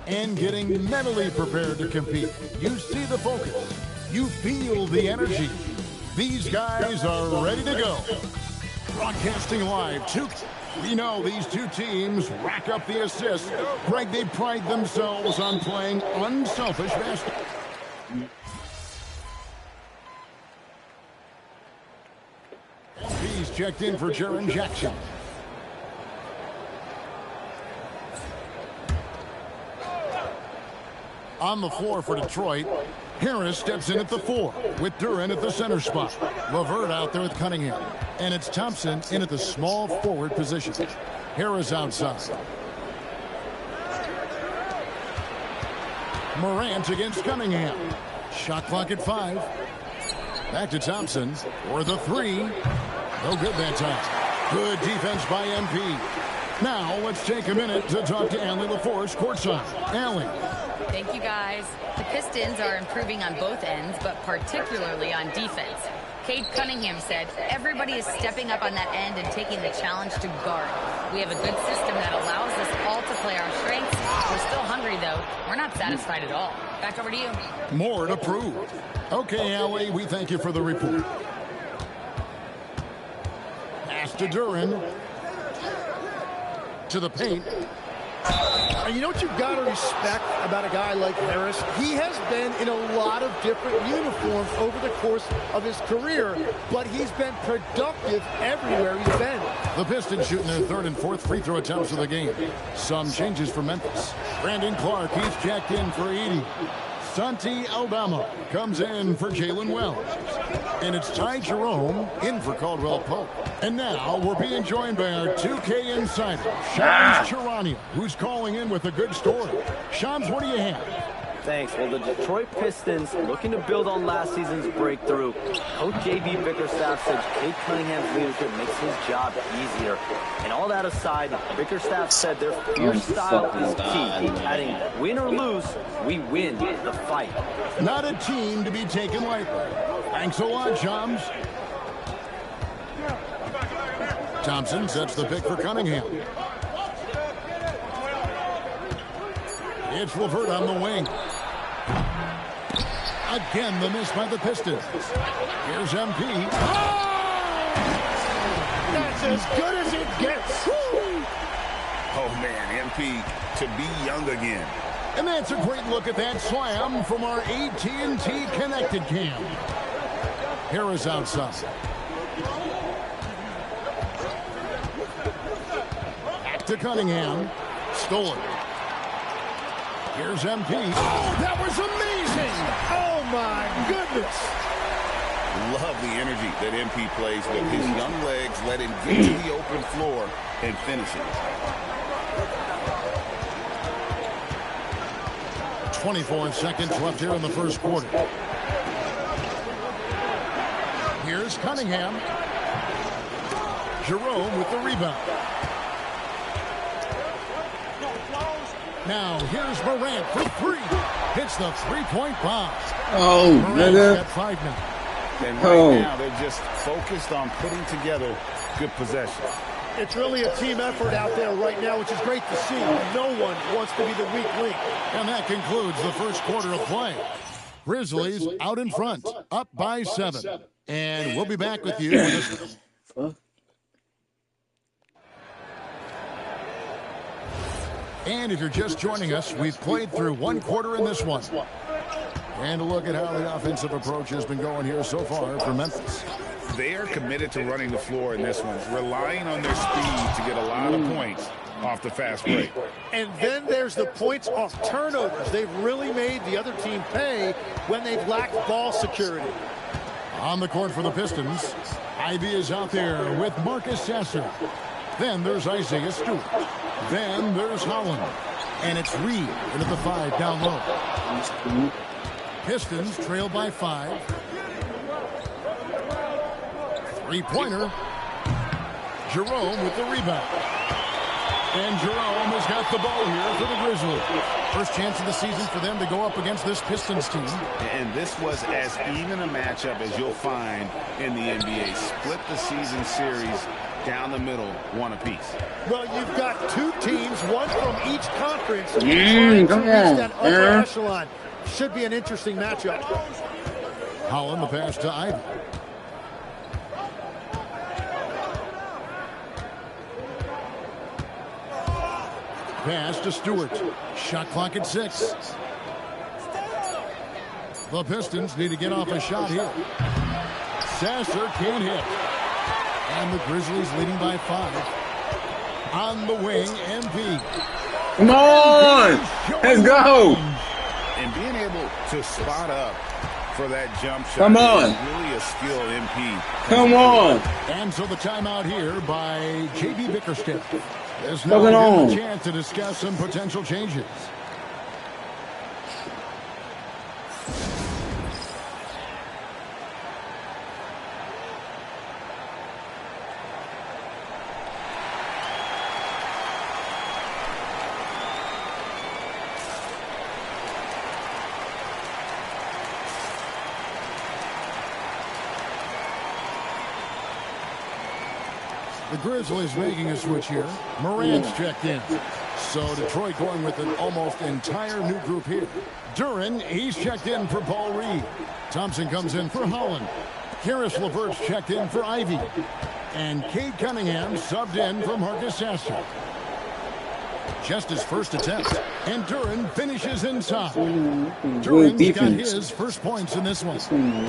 And getting mentally prepared to compete. You see the focus. You feel the energy. These guys are ready to go. Broadcasting live, we know these two teams rack up the assists. Greg, they pride themselves on playing unselfish basketball. He's checked in for Jaren Jackson. On the floor for Detroit, Harris steps in at the 4 with Duren at the center spot. LeVert out there with Cunningham. And it's Thompson in at the small forward position. Harris outside. Morant against Cunningham. Shot clock at 5. Back to Thompson for the 3. No good that time. Good defense by MP. Now let's take a minute to talk to Allie LaForce courtside. Allie. Thank you, guys. The Pistons are improving on both ends, but particularly on defense. Cade Cunningham said, everybody is stepping up on that end and taking the challenge to guard. We have a good system that allows us all to play our strengths. We're still hungry, though. We're not satisfied at all. Back over to you. More to prove. Okay, Allie, we thank you for the report. Pass to Duren. To the paint. And you know what you've got to respect about a guy like Harris? He has been in a lot of different uniforms over the course of his career, but he's been productive everywhere he's been. The Pistons shooting their 3rd and 4th free throw attempts of the game. Some changes for Memphis. Brandon Clark, he's checked in for Edey. Santi Aldama comes in for Jalen Wells. And it's Ty Jerome in for Caldwell Pope. And now we're being joined by our 2K insider, Shams Charania, who's calling in with a good story. Shams, what do you have? Thanks. Well, the Detroit Pistons looking to build on last season's breakthrough. Coach J.B. Bickerstaff said Cade Cunningham's leadership makes his job easier. And all that aside, Bickerstaff said their fierce style is key. Adding, win or lose, we win the fight. Not a team to be taken lightly. Thanks a lot, Shams. Thompson sets the pick for Cunningham. It's LeVert on the wing. Again, the miss by the Pistons. Here's MP. Oh! That's as good as it gets. Oh, man, MP to be young again. And that's a great look at that slam from our AT&T Connected Cam. Harris outside. Back to Cunningham. Stolen. Here's MP. Oh, that was amazing. Oh, my goodness. Love the energy that MP plays with. His young legs let him get to the open floor and finish it. 24 seconds left here in the first quarter. Here's Cunningham. Jerome with the rebound. Now here's Morant for 3. Hits the three-point bomb. Oh, Morant's at 5 now. And right now they're just focused on putting together good possession. It's really a team effort out there right now, which is great to see. No one wants to be the weak link. And that concludes the first quarter of play. Grizzlies out in front, up by 7. And we'll be back with you. And if you're just joining us, we've played through one quarter in this one. And a look at how the offensive approach has been going here so far for Memphis. They are committed to running the floor in this one, relying on their speed to get a lot of points off the fast break. And then there's the points off turnovers. They've really made the other team pay when they've lacked ball security. On the court for the Pistons, Ivy is out there with Marcus Sasser. Then there's Isaiah Stewart. Then there's Holland. And it's Reed into the 5 down low. Pistons trail by 5. Three-pointer. Jerome with the rebound. And Jerome has got the ball here for the Grizzlies. First chance of the season for them to go up against this Pistons team. And this was as even a matchup as you'll find in the NBA. Split the season series down the middle, one apiece. Well, you've got two teams, one from each conference, trying to reach that upper echelon. Should be an interesting matchup. Holland the pass to Ivy. Pass to Stewart. Shot clock at 6. The Pistons need to get off a shot here. Sasser can't hit. And the Grizzlies leading by 5. On the wing, MP. Come on! Let's go! And being able to spot up for that jump shot Come on. is really a skill MP. Come on! And so the timeout here by J.B. Bickerstaff. There's What's going now on? a chance to discuss some potential changes. The Grizzlies making a switch here. Morant's checked in. So Detroit going with an almost entire new group here. Duren, he's checked in for Paul Reed. Thompson comes in for Holland. Caris LeVert's checked in for Ivy. And Cade Cunningham subbed in for Marcus Sasser. Just his first attempt. And Duren finishes inside. Duren's got his first points in this one.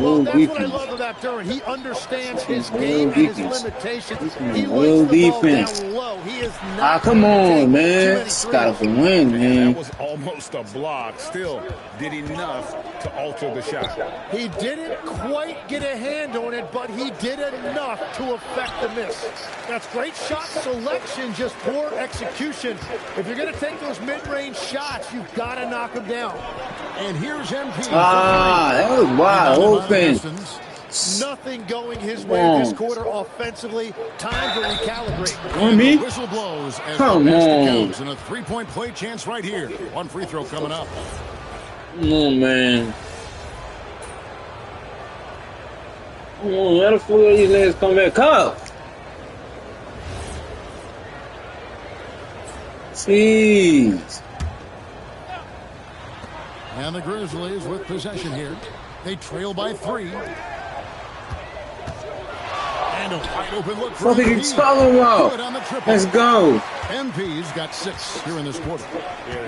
Well, that's what I love about Duren. He understands his game and his limitations. He lays the ball down low. He is not. Come on, man. Got to win, That man. was almost a block. Still did enough to alter the shot. He didn't quite get a hand on it, but he did enough to affect the miss. That's great shot selection, just poor execution. If you're going to take those mid-range shots, you've got to knock them down. And here's MP. That was wide open. Nothing going his way this quarter offensively. Time to recalibrate. On me? Whistle blows as Come the basket on. goes, and a three-point play chance right here. One free throw coming up. Come on, man. Come on, let the fool of these legs come back up. Jeez. And the Grizzlies with possession here. They trail by 3. And a wide open look for What did you MP. follow him Good up? on the triple. Let's go. MP's got 6 here in this quarter.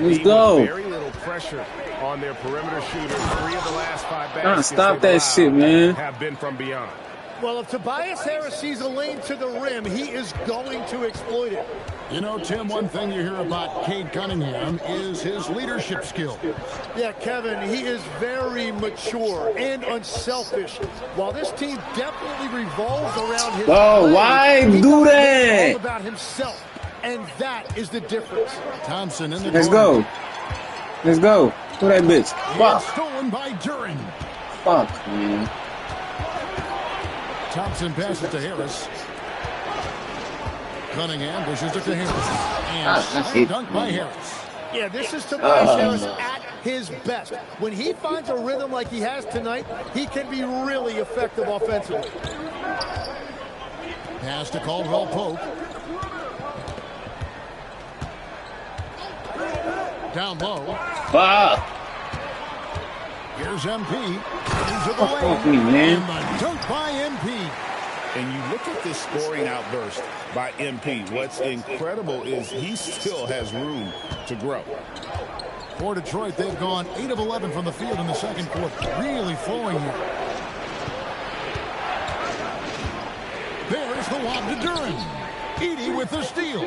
Let's go. Very little pressure on their perimeter shooters. 3 of the last 5 Nah, baskets stop they've that shit, allowed man. have been from beyond. Well, if Tobias Harris sees a lane to the rim, he is going to exploit it. You know, Tim, one thing you hear about Cade Cunningham is his leadership skill. Yeah, Kevin, he is very mature and unselfish. While this team definitely revolves around his play, why he do knows that? all about himself, and that is the difference. Thompson in the Let's corner. go. Let's go. Who that bitch? It's Fuck. stolen by Duren. Fuck, man. Thompson passes to Harris. Cunningham dishes it to Harris. And that's slam it. dunk by Harris. Yeah, this is Tobias Harris at his best. When he finds a rhythm like he has tonight, he can be really effective offensively. Pass to Caldwell Pope. Down low. Fuck. Here's MP. Into the Fuck lane. me, man. And the dunk by MP. And you look at this scoring outburst by MP. What's incredible is he still has room to grow. For Detroit, they've gone 8 of 11 from the field in the second quarter. Really flowing here. There's the lob to Duren. Edey with the steal.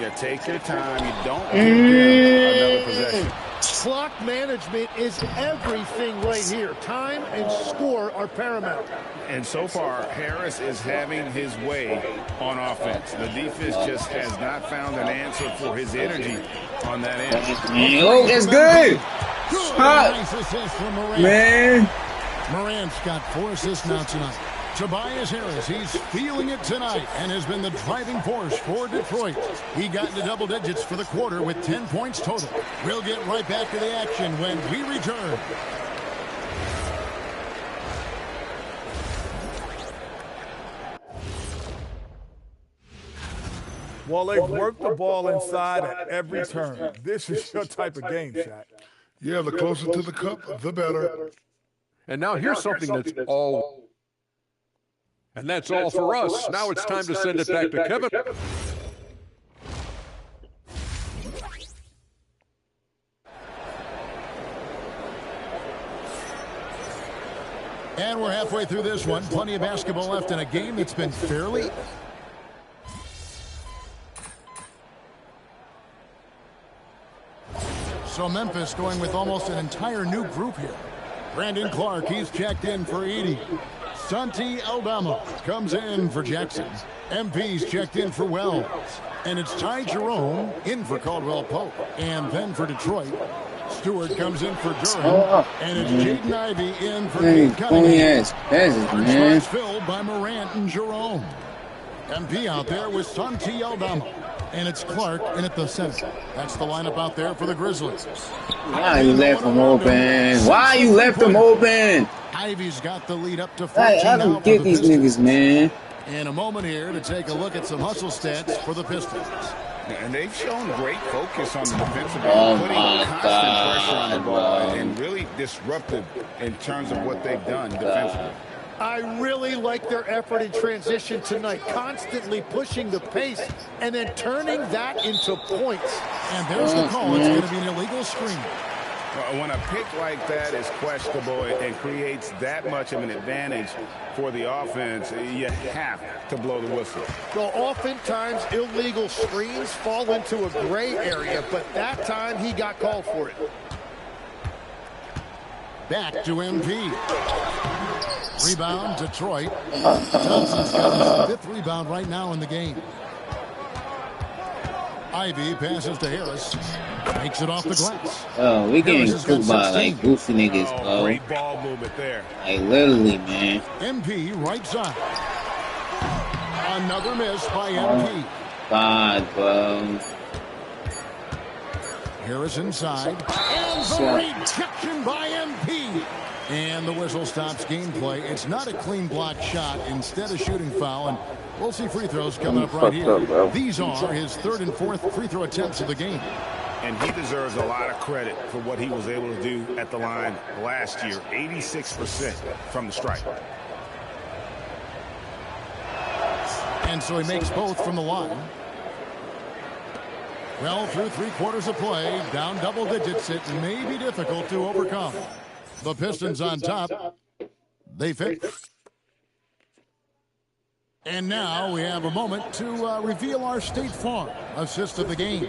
Yeah, take your time. You don't give another possession. Clock management is everything right here. Time and score are paramount. And so far, Harris is having his way on offense. The defense just has not found an answer for his energy on that end. Oh, that's good. Good. Hot. Nice assist from Morant. Man. Morant's got 4 assists now tonight. Tobias Harris, he's feeling it tonight and has been the driving force for Detroit. He got into double digits for the quarter with 10 points total. We'll get right back to the action when we return. Well, they've worked the ball inside at every turn. This is your type of game, Shaq. Yeah, the closer to the cup, the better. And now here's something that's all. And that's all for us. Now it's time to send it back to Kevin. And we're halfway through this one. Plenty of basketball left in a game that's been fairly... So Memphis going with almost an entire new group here. Brandon Clark, he's checked in for Edey. Santi Aldama comes in for Jackson. MP's checked in for Wells. And it's Ty Jerome in for Caldwell Pope. And then for Detroit, Stewart comes in for Durham. And it's Jaden Ivey in for Cade Cunningham. That's filled by Morant and Jerome. MP out there with Santi Aldama. And it's Clark in at the center. That's the lineup out there for the Grizzlies. Why you left him open? Why you left him open? Ivy's got the lead up to 14. I don't get these niggas, man. In a moment here to take a look at some hustle stats for the Pistons. And they've shown great focus on the defensive end, putting constant pressure on the ball and really disruptive in terms of what they've done defensively. I really like their effort in transition tonight, constantly pushing the pace and then turning that into points. And there's the call. It's going to be an illegal screen. When a pick like that is questionable and creates that much of an advantage for the offense, you have to blow the whistle. Well, oftentimes illegal screens fall into a gray area, but that time he got called for it. Back to MP. Rebound, Detroit. Johnson's got his 5th rebound right now in the game. Ivy passes to Harris. Makes it off the glass. Oh, we getting cooked by like goofy niggas, bro. Great ball movement there. Like literally, man. MP right side. Another miss by MP. God, bro. Harris inside. And the rejection by MP. And the whistle stops gameplay. It's not a clean block shot. Instead, a shooting foul. And we'll see free throws coming up right here. These are his 3rd and 4th free throw attempts of the game. And he deserves a lot of credit for what he was able to do at the line last year. 86% from the stripe. And so he makes both from the line. Well, through 3 quarters of play, down double digits, it may be difficult to overcome. The Pistons on top. They fit. And now we have a moment to reveal our State Farm assist of the game.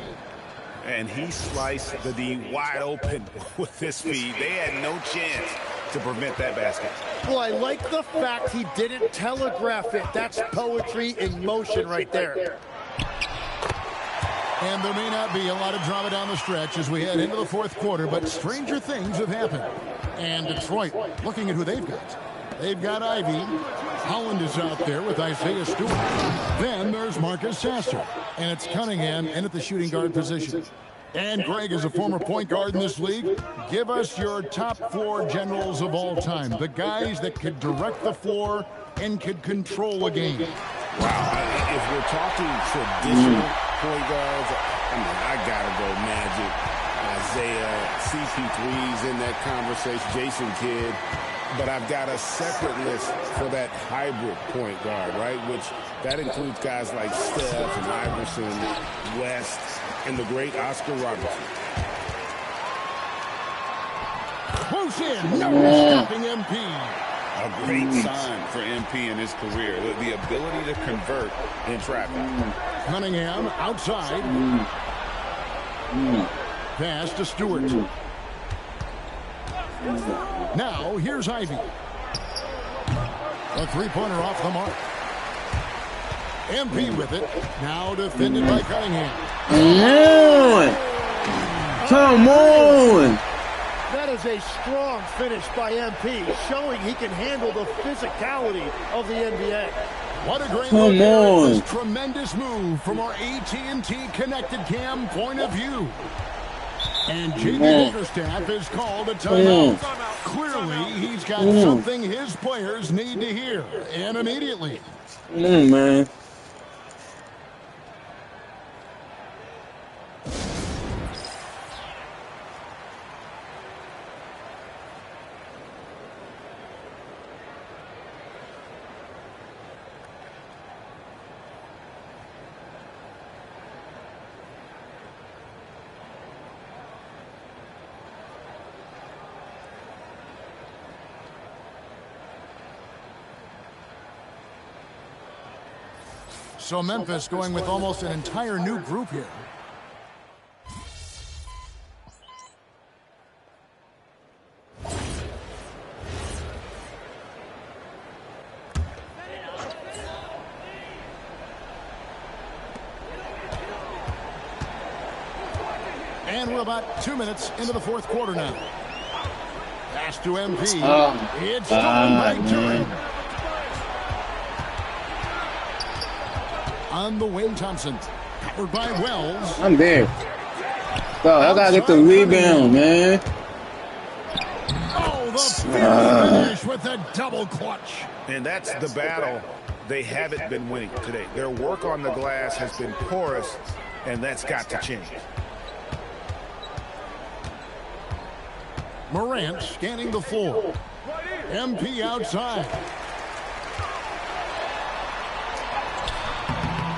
And he sliced the D wide open with his feed. They had no chance to prevent that basket. Well, I like the fact he didn't telegraph it. That's poetry in motion right there. And there may not be a lot of drama down the stretch as we head into the 4th quarter, but stranger things have happened. And Detroit, looking at who they've got. They've got Ivy. Holland is out there with Isaiah Stewart. Then there's Marcus Sasser. And it's Cunningham in at the shooting guard position. And Greg is a former point guard in this league. Give us your top 4 generals of all time. The guys that could direct the floor and could control a game. Wow. If we're talking traditional point guards, I mean, I got to go Magic, Isaiah, CP3's in that conversation, Jason Kidd. But I've got a separate list for that hybrid point guard, right? Which that includes guys like Steph and Iverson, West, and the great Oscar Robertson. Close in, no stopping MP. A great sign for MP in his career, the ability to convert in traffic. Cunningham outside. Pass to Stewart. Now, here's Ivy. A 3-pointer off the mark. MP with it. Now defended by Cunningham. Come on! That is a strong finish by MP, showing he can handle the physicality of the NBA. What a great Come on. Tremendous move from our AT&T Connected Cam point of view. And JB Bickerstaff has called a timeout. Clearly, he's got something his players need to hear, and immediately. Come on, man. So Memphis going with almost an entire new group here. And we're about 2 minutes into the fourth quarter now. Pass to MP. It's stolen by Durant. On the wing, Thompson. Covered by Wells. I'm there. Bro, I gotta get the rebound, man. Oh, the finish with a double clutch. And that's the battle they haven't been winning today. Their work on the glass has been porous, and that's got to change. Morant scanning the floor. MP outside.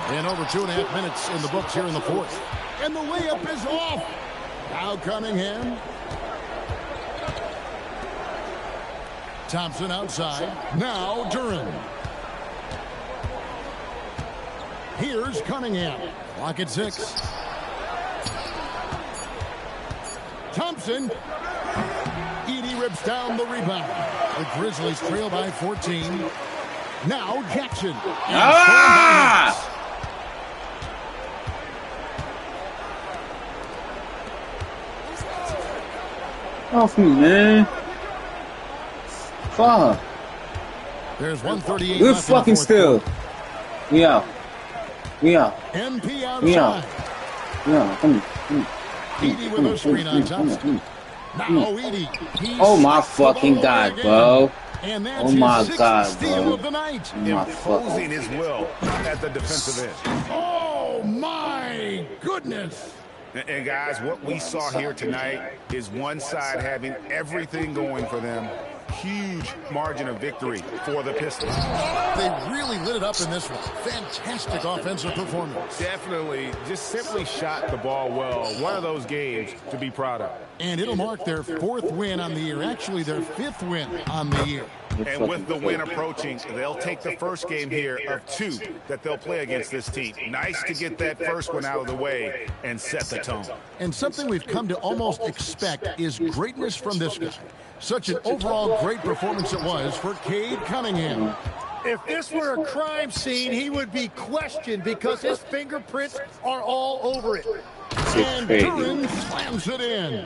And over 2.5 minutes in the books here in the fourth. And the layup is off. Now Cunningham. Thompson outside. Now Duran. Here's Cunningham. Clock at 6. Thompson. Edey rips down the rebound. The Grizzlies trail by 14. Now Jackson. Off me, man. Fuck. There's 138 Good left fucking still. We out. We out. MP outside. We out. Yeah, come on. Edey with a screen on Thompson. Now Edey. Oh my fucking god, bro. And that's oh my his god, steal bro. of the night. Imposing his will at the defensive end. Oh my goodness. And guys, what we saw here tonight is one side having everything going for them. Huge margin of victory for the Pistons. They really lit it up in this one. Fantastic offensive performance. Definitely, just simply shot the ball well. One of those games to be proud of. And it'll mark their 4th win on the year. Actually, their 5th win on the year. And with the win approaching, they'll take the first game here of 2 that they'll play against this team. Nice to get that first one out of the way and set the tone. And something we've come to almost expect is greatness from this guy. Such an overall great performance it was for Cade Cunningham. If this were a crime scene, he would be questioned because his fingerprints are all over it. And Duran slams it in.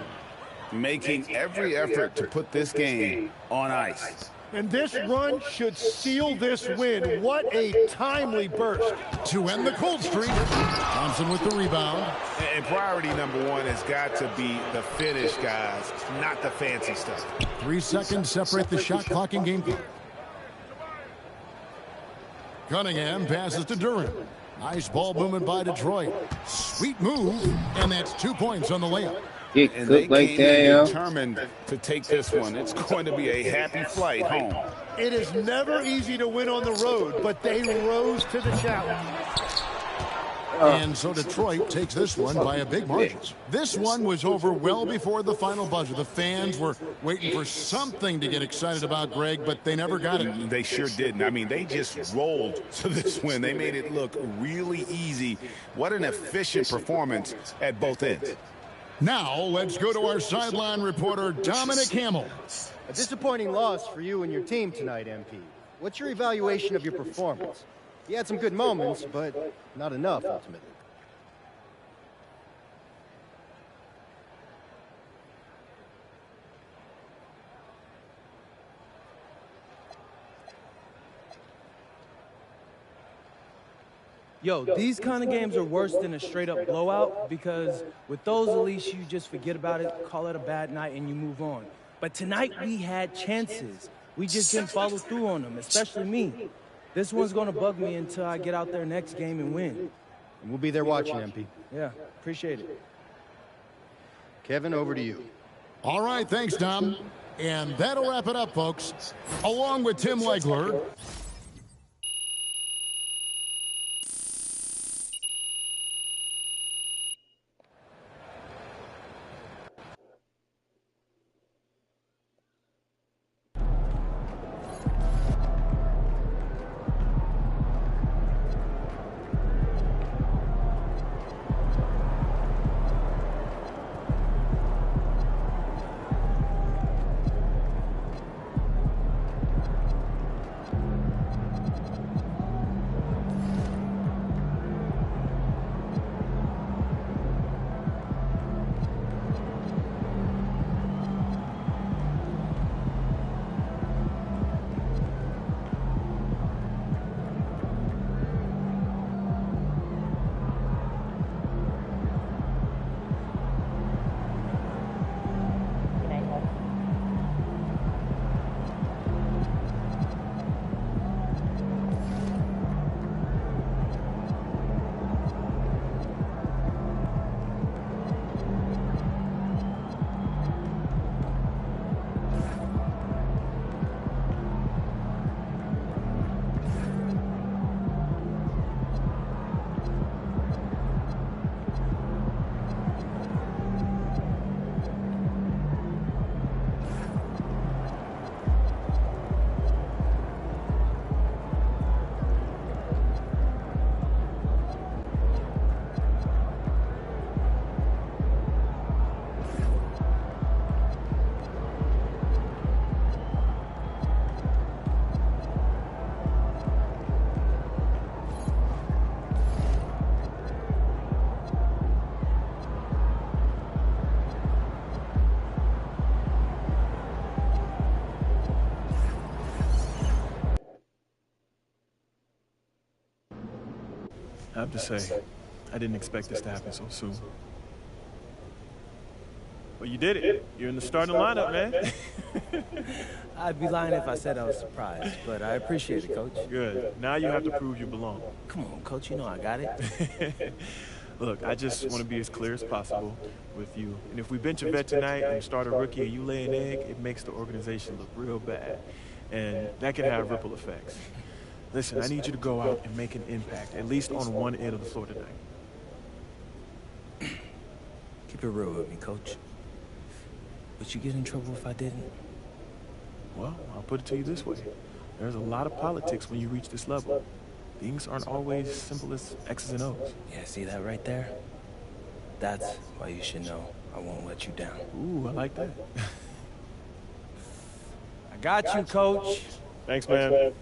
Making every effort to put this game on ice. And this run should seal this win. What a timely burst. To end the cold streak, Thompson with the rebound. And priority number 1 has got to be the finish, guys, not the fancy stuff. 3 seconds separate the shot clock and game clock. Cunningham passes to Duran. Nice ball movement by Detroit. Sweet move, and that's 2 points on the layup. Get And they cooked like came that, in yo. determined to take this one. It's going to be a happy flight home. It is never easy to win on the road, but they rose to the challenge. And so Detroit takes this one by a big margin. This one was over well before the final buzzer. The fans were waiting for something to get excited about, Greg, but they never got it. They sure didn't. I mean, they just rolled to this win. They made it look really easy. What an efficient performance at both ends. Now, let's go to our sideline reporter, Dominic Hamill. A disappointing loss for you and your team tonight, MP. What's your evaluation of your performance? You had some good moments, but not enough, ultimately. Yo, these kind of games are worse than a straight-up blowout because with those, at least you just forget about it, call it a bad night, and you move on. But tonight we had chances. We just didn't follow through on them, especially me. This one's going to bug me until I get out there next game and win. We'll be there watching, MP. Yeah, appreciate it. Kevin, over to you. All right, thanks, Tom. And that'll wrap it up, folks. Along with Tim Legler. I have to say, I didn't expect this to happen so soon. Well, you did it. You're in the starting lineup, man. I'd be lying if I said I was surprised, but I appreciate it, Coach. Good. Now you have to prove you belong. Come on, Coach, you know I got it. Look, I just want to be as clear as possible with you. And if we bench a vet tonight and start a rookie and you lay an egg, it makes the organization look real bad. And that can have ripple effects. Listen, I need you to go out and make an impact, at least on one end of the floor tonight. Keep it real with me, Coach. Would you get in trouble if I didn't? Well, I'll put it to you this way. There's a lot of politics when you reach this level. Things aren't always simple as X's and O's. Yeah, see that right there? That's why you should know I won't let you down. Ooh, I like that. I got you, Coach. Thanks, man.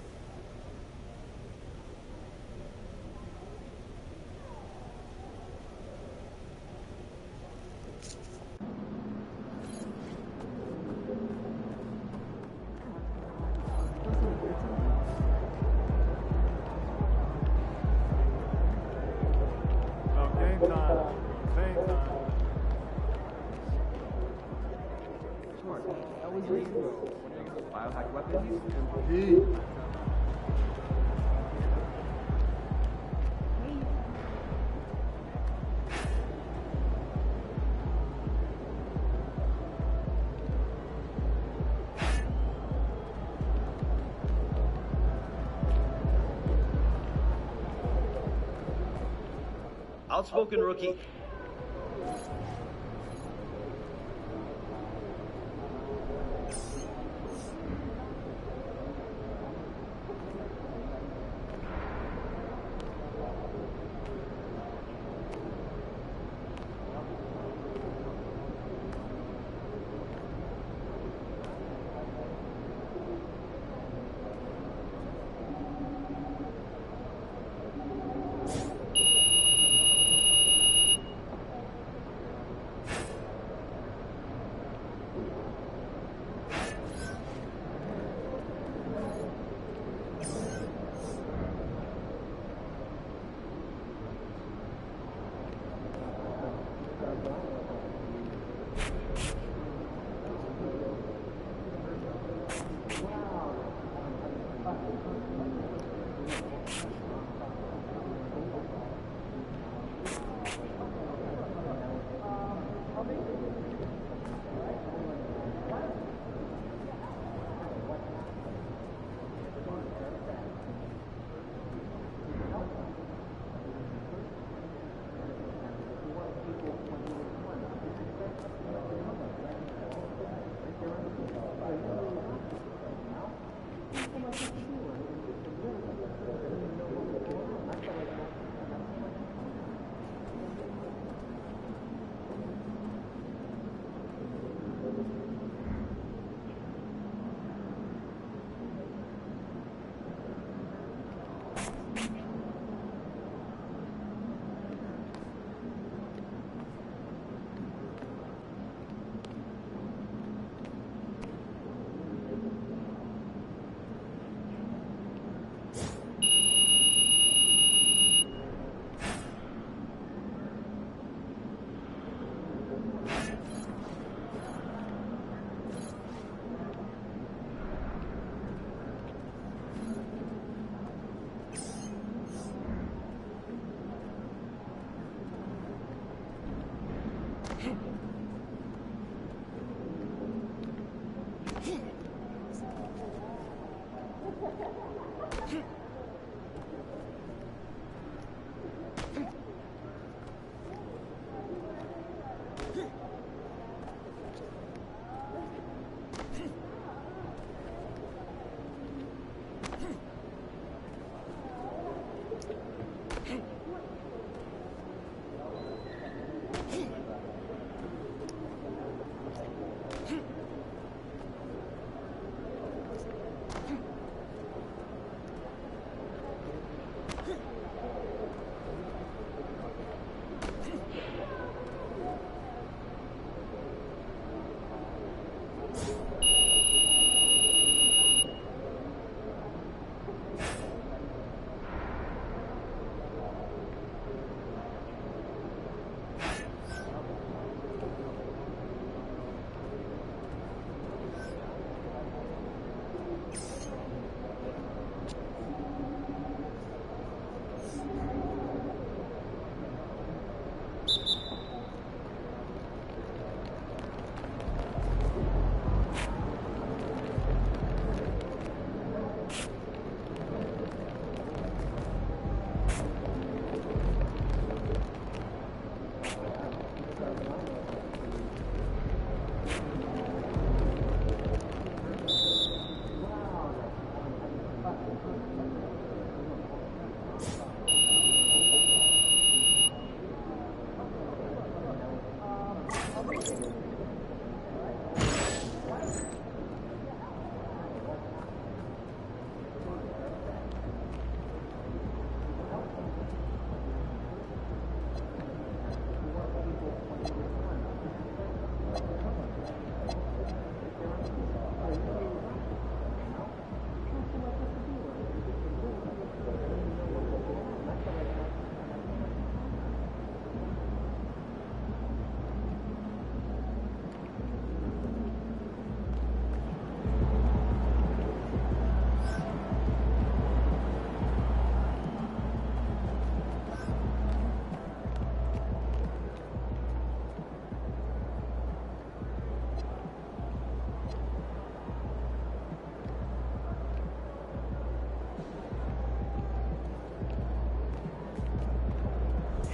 Outspoken rookie.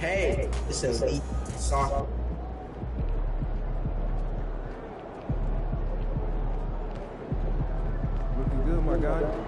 Hey, it's Elite Soccer. Looking good, my guy.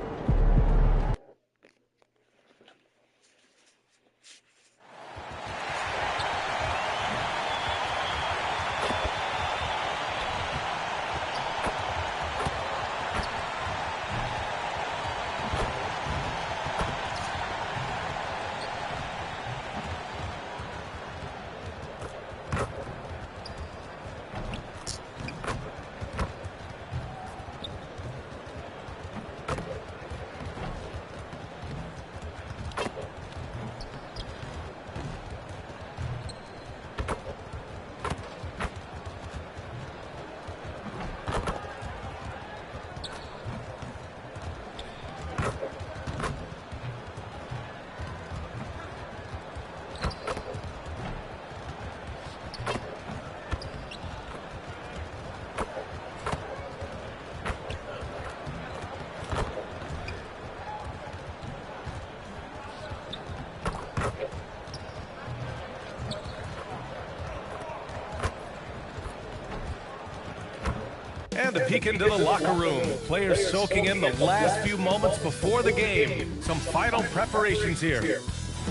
And a peek into the locker room. Players soaking in the last few moments before the game. Some final preparations here.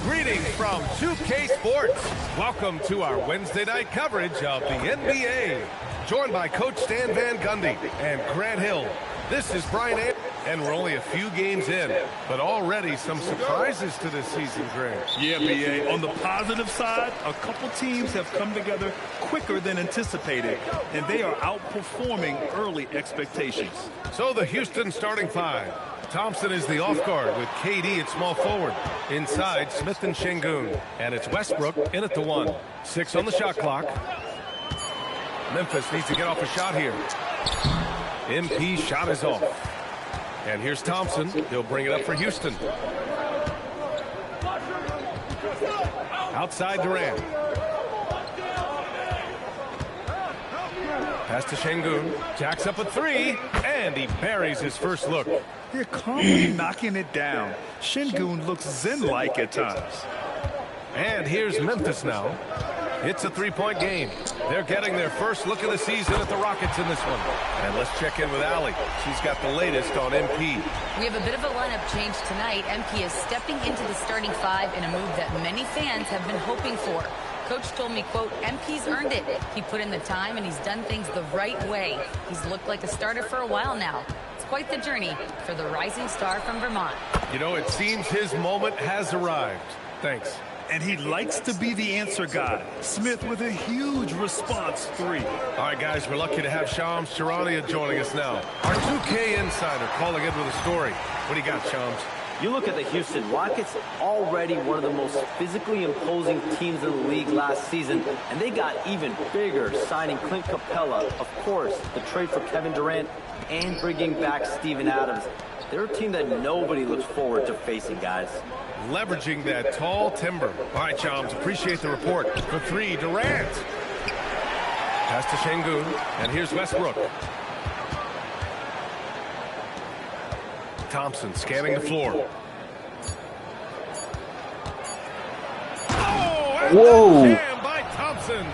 Greetings from 2K Sports. Welcome to our Wednesday night coverage of the NBA. Joined by Coach Stan Van Gundy and Grant Hill. This is Brian A. And we're only a few games in, but already some surprises to this season, Grant. Yeah, B.A. On the positive side, a couple teams have come together quicker than anticipated, and they are outperforming early expectations. So the Houston starting five. Thompson is the off guard with KD at small forward. Inside, Smith and Şengün. And it's Westbrook in at the 1. 6 on the shot clock. Memphis needs to get off a shot here. MP shot is off. And here's Thompson. He'll bring it up for Houston. Outside Durant. Pass to Şengün. Jacks up a three, and he buries his first look. They're calmly knocking it down. Şengün looks zen-like at times. And here's Memphis now. It's a three-point game. They're getting their first look of the season at the Rockets in this one. And let's check in with Allie. She's got the latest on MP. We have a bit of a lineup change tonight. MP is stepping into the starting five in a move that many fans have been hoping for. Coach told me, quote, MP's earned it. He put in the time and he's done things the right way. He's looked like a starter for a while now. It's quite the journey for the rising star from Vermont. You know, it seems his moment has arrived. Thanks. And he likes to be the answer guy. Smith with a huge response three. All right, guys, we're lucky to have Shams Charania joining us now. Our 2K insider calling in with a story. What do you got, Shams? You look at the Houston Rockets, already one of the most physically imposing teams in the league last season, and they got even bigger, signing Clint Capella, of course, the trade for Kevin Durant, and bringing back Steven Adams. They're a team that nobody looks forward to facing, guys. Leveraging that tall timber. All right, Shams, appreciate the report. For three, Durant. Pass to Şengün, and here's Westbrook. Thompson scanning the floor. Oh, whoa! Jam by Thompson.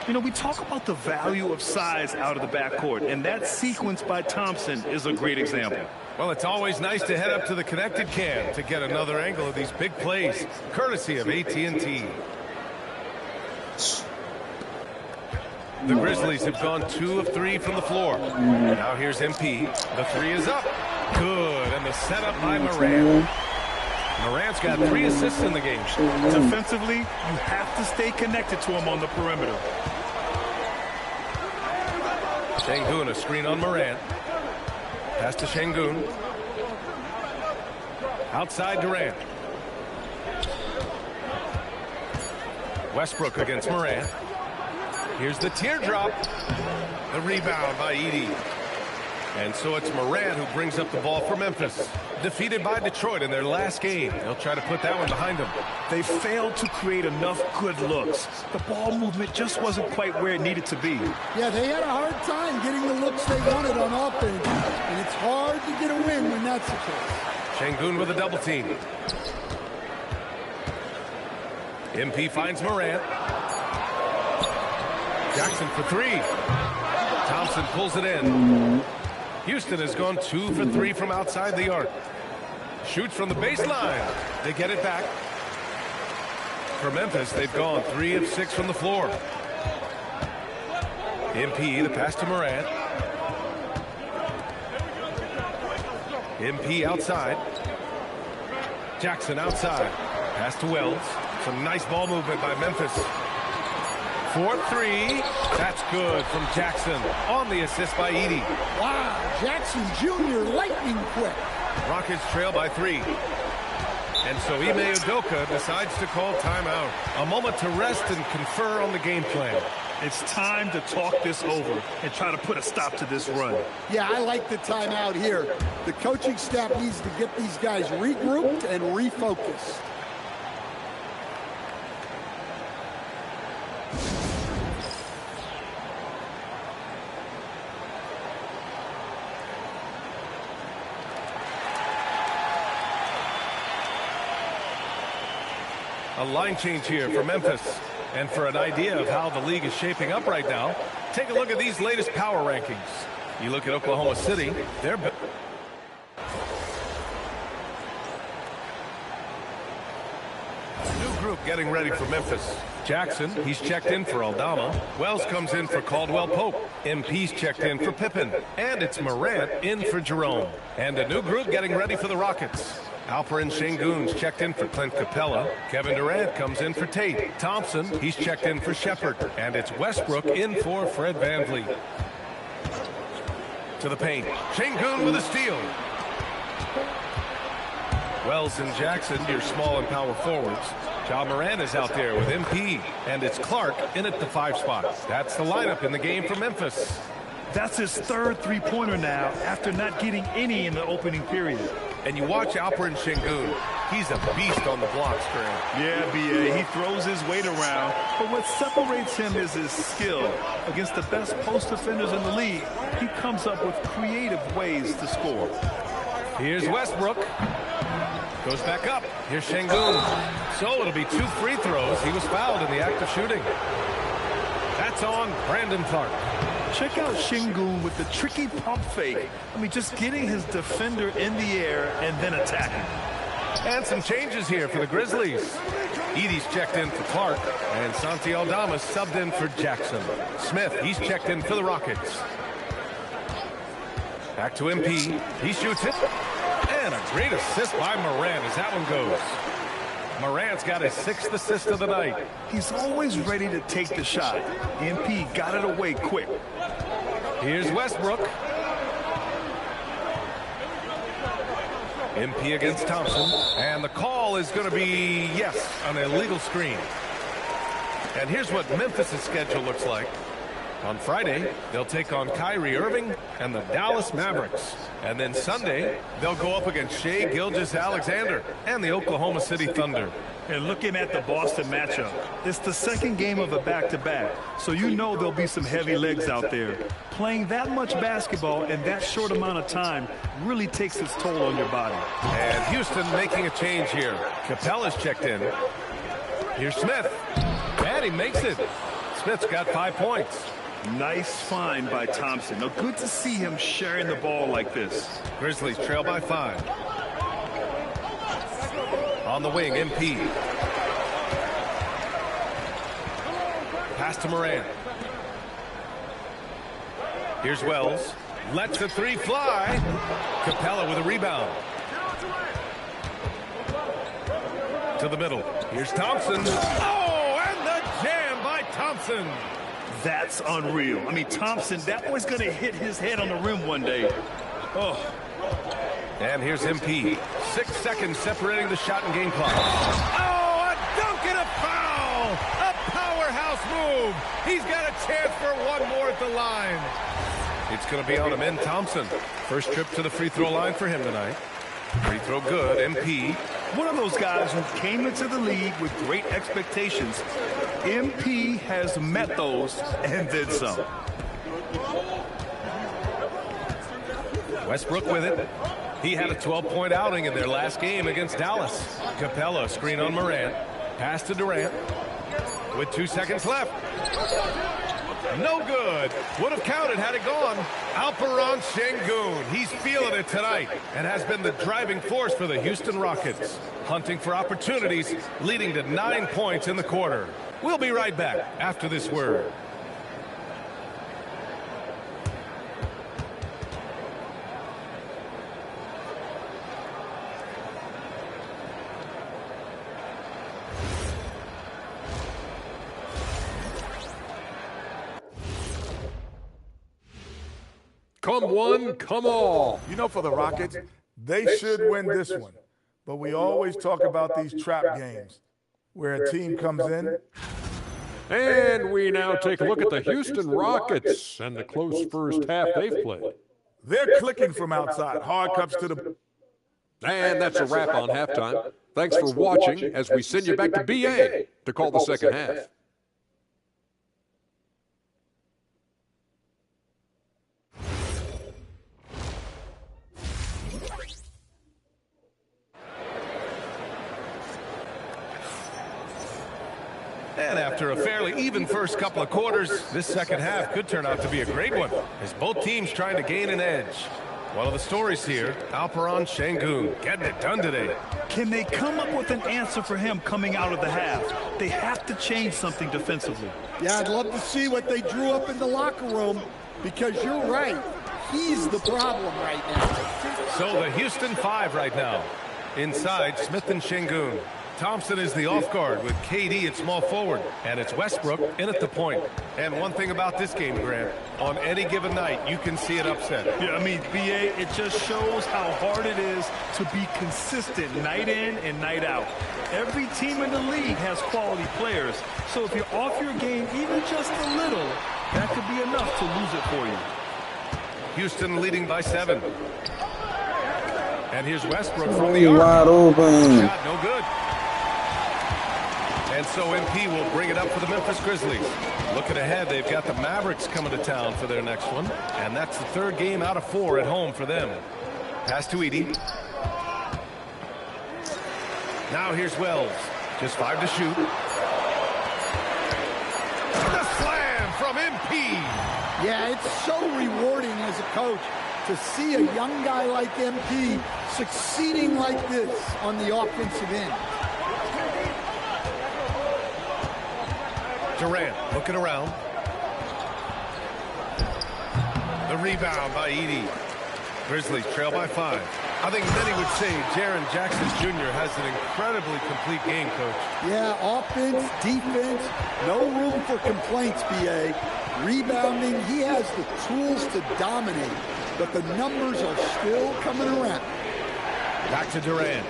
You know, we talk about the value of size out of the backcourt, and that sequence by Thompson is a great example. Well, it's always nice to head up to the connected cam to get another angle of these big plays, courtesy of AT&T. The Grizzlies have gone 2 of 3 from the floor. Now here's MP. The three is up. Good, and the setup by Morant. Morant's got 3 assists in the game. Defensively, you have to stay connected to him on the perimeter. Şengün, a screen on Morant. Pass to Şengün. Outside Durant. Westbrook against Morant. Here's the teardrop. The rebound by Edey. And so it's Morant who brings up the ball for Memphis. Defeated by Detroit in their last game. They'll try to put that one behind them. They failed to create enough good looks. The ball movement just wasn't quite where it needed to be. Yeah, they had a hard time getting the looks they wanted on offense. And it's hard to get a win when that's the case. Şengün with a double team. MP finds Morant. Jackson for three. Thompson pulls it in. Houston has gone 2 for 3 from outside the arc. Shoots from the baseline. They get it back. For Memphis, they've gone 3 of 6 from the floor. MP, the pass to Morant. MP outside. Jackson outside. Pass to Wells. Some nice ball movement by Memphis. 4-3. That's good from Jackson on the assist by Edey. Wow, Jackson Jr. lightning quick. Rockets trail by 3. And so Ime Udoka decides to call timeout. A moment to rest and confer on the game plan. It's time to talk this over and try to put a stop to this run. Yeah, I like the timeout here. The coaching staff needs to get these guys regrouped and refocused. A line change here for Memphis. And for an idea of how the league is shaping up right now, take a look at these latest power rankings. You look at Oklahoma City, they're... New group getting ready for Memphis. Jackson, he's checked in for Aldama. Wells comes in for Caldwell Pope. MP's checked in for Pippen. And it's Morant in for Jerome. And a new group getting ready for the Rockets. Alperen Şengün's checked in for Clint Capella. Kevin Durant comes in for Tate. Thompson, he's checked in for Shepard. And it's Westbrook in for Fred VanVleet. To the paint. Şengün with a steal. Wells and Jackson, your small and power forwards. Ja Morant is out there with MP. And it's Clark in at the 5 spot. That's the lineup in the game for Memphis. That's his 3rd three-pointer now after not getting any in the opening period. And you watch Alperen Sengun. He's a beast on the block screen. Yeah, B.A., he throws his weight around, but what separates him is his skill. Against the best post defenders in the league, he comes up with creative ways to score. Here's Westbrook. Goes back up. Here's Sengun. So it'll be 2 free throws. He was fouled in the act of shooting. That's on Brandon Clark. Check out Sengun with the tricky pump fake. I mean, just getting his defender in the air and then attacking. And some changes here for the Grizzlies. Edey's checked in for Clark, and Santi Aldama subbed in for Jackson. Smith, he's checked in for the Rockets. Back to MP. He shoots it. And a great assist by Morant as that one goes. Morant's got his 6th assist of the night. He's always ready to take the shot. MP got it away quick. Here's Westbrook. MP against Thompson. And the call is going to be, yes, an illegal screen. And here's what Memphis' schedule looks like. On Friday, they'll take on Kyrie Irving and the Dallas Mavericks. And then Sunday, they'll go up against Shai Gilgeous-Alexander and the Oklahoma City Thunder. And looking at the Boston matchup, it's the second game of a back-to-back, so you know there'll be some heavy legs out there. Playing that much basketball in that short amount of time really takes its toll on your body. And Houston making a change here. Capella's checked in. Here's Smith. And he makes it. Smith's got 5 points. Nice find by Thompson. Now, good to see him sharing the ball like this. Grizzlies trail by 5. On the wing, MP. Pass to Morant. Here's Wells. Lets the 3 fly. Capella with a rebound. To the middle. Here's Thompson. Oh, and the jam by Thompson. That's unreal. I mean, Thompson, that boy's going to hit his head on the rim one day. Oh. And here's MP. 6 seconds separating the shot and game clock. Oh, a dunk and a foul! A powerhouse move. He's got a chance for one more at the line. It's going to be on him in Thompson. First trip to the free throw line for him tonight. Free throw good, MP. One of those guys who came into the league with great expectations. MP has met those and then some. Westbrook with it. He had a 12-point outing in their last game against Dallas. Capella screen on Morant. Pass to Durant. With 2 seconds left. No good. Would have counted had it gone. Alperen Sengun. He's feeling it tonight and has been the driving force for the Houston Rockets. Hunting for opportunities, leading to 9 points in the quarter. We'll be right back after this word. Come one, come all. You know, for the Rockets, they should win this one. But we always talk about these trap games where a team comes in. And we now take a look at the Houston Rockets and the close first half they've played. They're clicking from outside. Hard cups to the... And that's a wrap on halftime. Thanks for watching as we send you back to BA to call the second half. And after a fairly even first couple of quarters, this second half could turn out to be a great one as both teams trying to gain an edge. One of the stories here, Alperen Sengun getting it done today. Can they come up with an answer for him coming out of the half? They have to change something defensively. Yeah, I'd love to see what they drew up in the locker room because you're right. He's the problem right now. So the Houston 5 right now. Inside, Smith and Sengun. Thompson is the off guard with KD at small forward. And it's Westbrook in at the point. And one thing about this game, Grant, on any given night, you can see it upset. Yeah, I mean, BA, it just shows how hard it is to be consistent night in and night out. Every team in the league has quality players. So if you're off your game even just a little, that could be enough to lose it for you. Houston leading by 7. And here's Westbrook from the Wide arc. open. Shot no good. And so MP will bring it up for the Memphis Grizzlies. Looking ahead, they've got the Mavericks coming to town for their next one. And that's the third game out of 4 at home for them. Pass to Edey. Now here's Wells. Just 5 to shoot. The slam from MP. Yeah, it's so rewarding as a coach to see a young guy like MP succeeding like this on the offensive end. Durant looking around. The rebound by Edey. Grizzlies trail by 5. I think many would say Jaren Jackson Jr. has an incredibly complete game, Coach. Yeah, offense, defense, no room for complaints, B.A. Rebounding, he has the tools to dominate, but the numbers are still coming around. Back to Durant.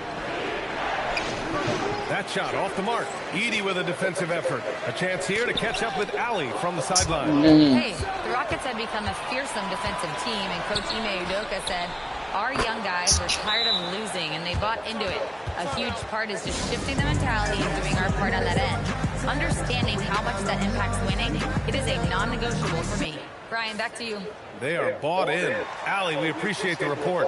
That shot off the mark. Edey with a defensive effort. A chance here to catch up with Allie from the sideline. Hey, the Rockets had become a fearsome defensive team, and Coach Ime Udoka said, our young guys were tired of losing, and they bought into it. A huge part is just shifting the mentality and doing our part on that end. Understanding how much that impacts winning, it is a non-negotiable for me. Brian, back to you. They are bought in. Allie, we appreciate the report.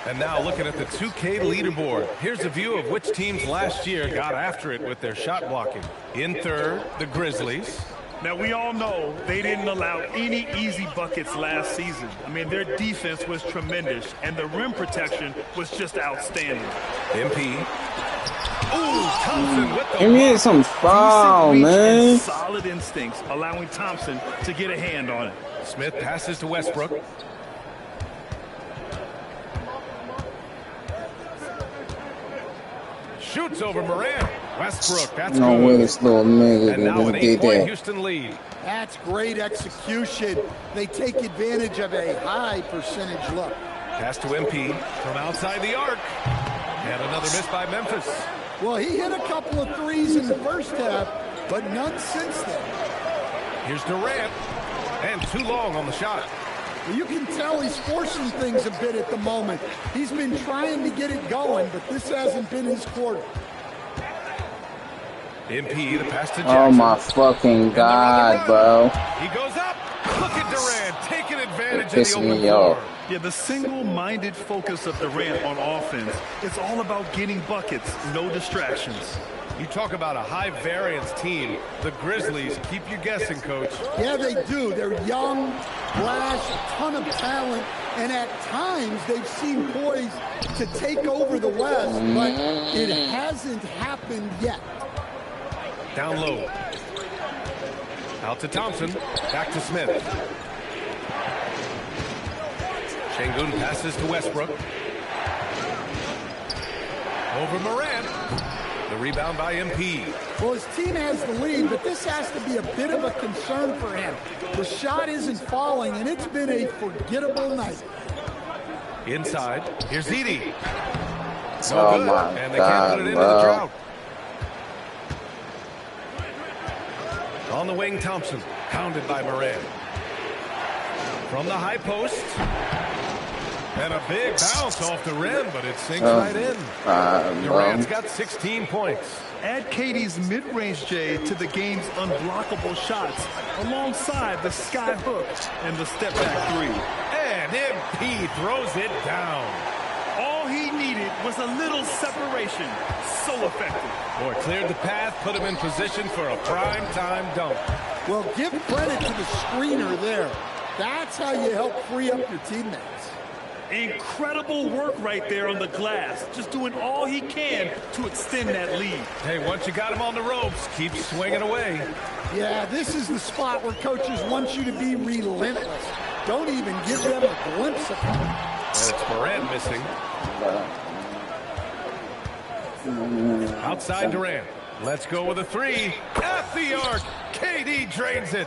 And now looking at the 2K leaderboard. Here's a view of which teams last year got after it with their shot blocking. In third, the Grizzlies. Now, we all know they didn't allow any easy buckets last season. I mean, their defense was tremendous, and the rim protection was just outstanding. MP. Ooh, Thompson with the Give me some foul, man. Solid instincts, allowing Thompson to get a hand on it. Smith passes to Westbrook. Shoots over Morant. Westbrook, that's no good. way this little nigga And now an did 8-point that. Houston lead. That's great execution. They take advantage of a high percentage look. Pass to MP from outside the arc. And another miss by Memphis. Well, he hit a couple of threes in the first half, but none since then. Here's Durant. And too long on the shot. Well, you can tell he's forcing things a bit at the moment. He's been trying to get it going, but this hasn't been his quarter. MP, the pass to Jackson. Oh my fucking God, bro. He goes up. Look at Durant taking advantage of the Pissing open me floor. off. Yeah, the single-minded focus of Durant on offense, it's all about getting buckets, no distractions. You talk about a high-variance team. The Grizzlies keep you guessing, Coach. Yeah, they do. They're young, flash, a ton of talent, and at times they've seemed poised to take over the West, but it hasn't happened yet. Down low. Out to Thompson. Back to Smith. Şengün passes to Westbrook. Over Morant. The rebound by MP. Well, his team has the lead, but this has to be a bit of a concern for him. The shot isn't falling, and it's been a forgettable night. Inside. Here's Edey. So Oh good. my And they can't put it into the God, drought. On the wing, Thompson. Pounded by Morant. From the high post. And a big bounce off the rim, but it sinks right in. Durant's got 16 points. Add KD's mid-range J to the game's unblockable shots alongside the sky hook and the step-back three. And MP throws it down. All he needed was a little separation. So effective. Boy, cleared the path, put him in position for a prime-time dunk. Well, give credit to the screener there. That's how you help free up your teammates. Incredible work right there on the glass. Just doing all he can to extend that lead. Hey, once you got him on the ropes, keep swinging away. Yeah, this is the spot where coaches want you to be relentless. Don't even give them a glimpse of it. And it's Morant missing. Outside Durant. Let's go with a three. At the arc. KD drains it.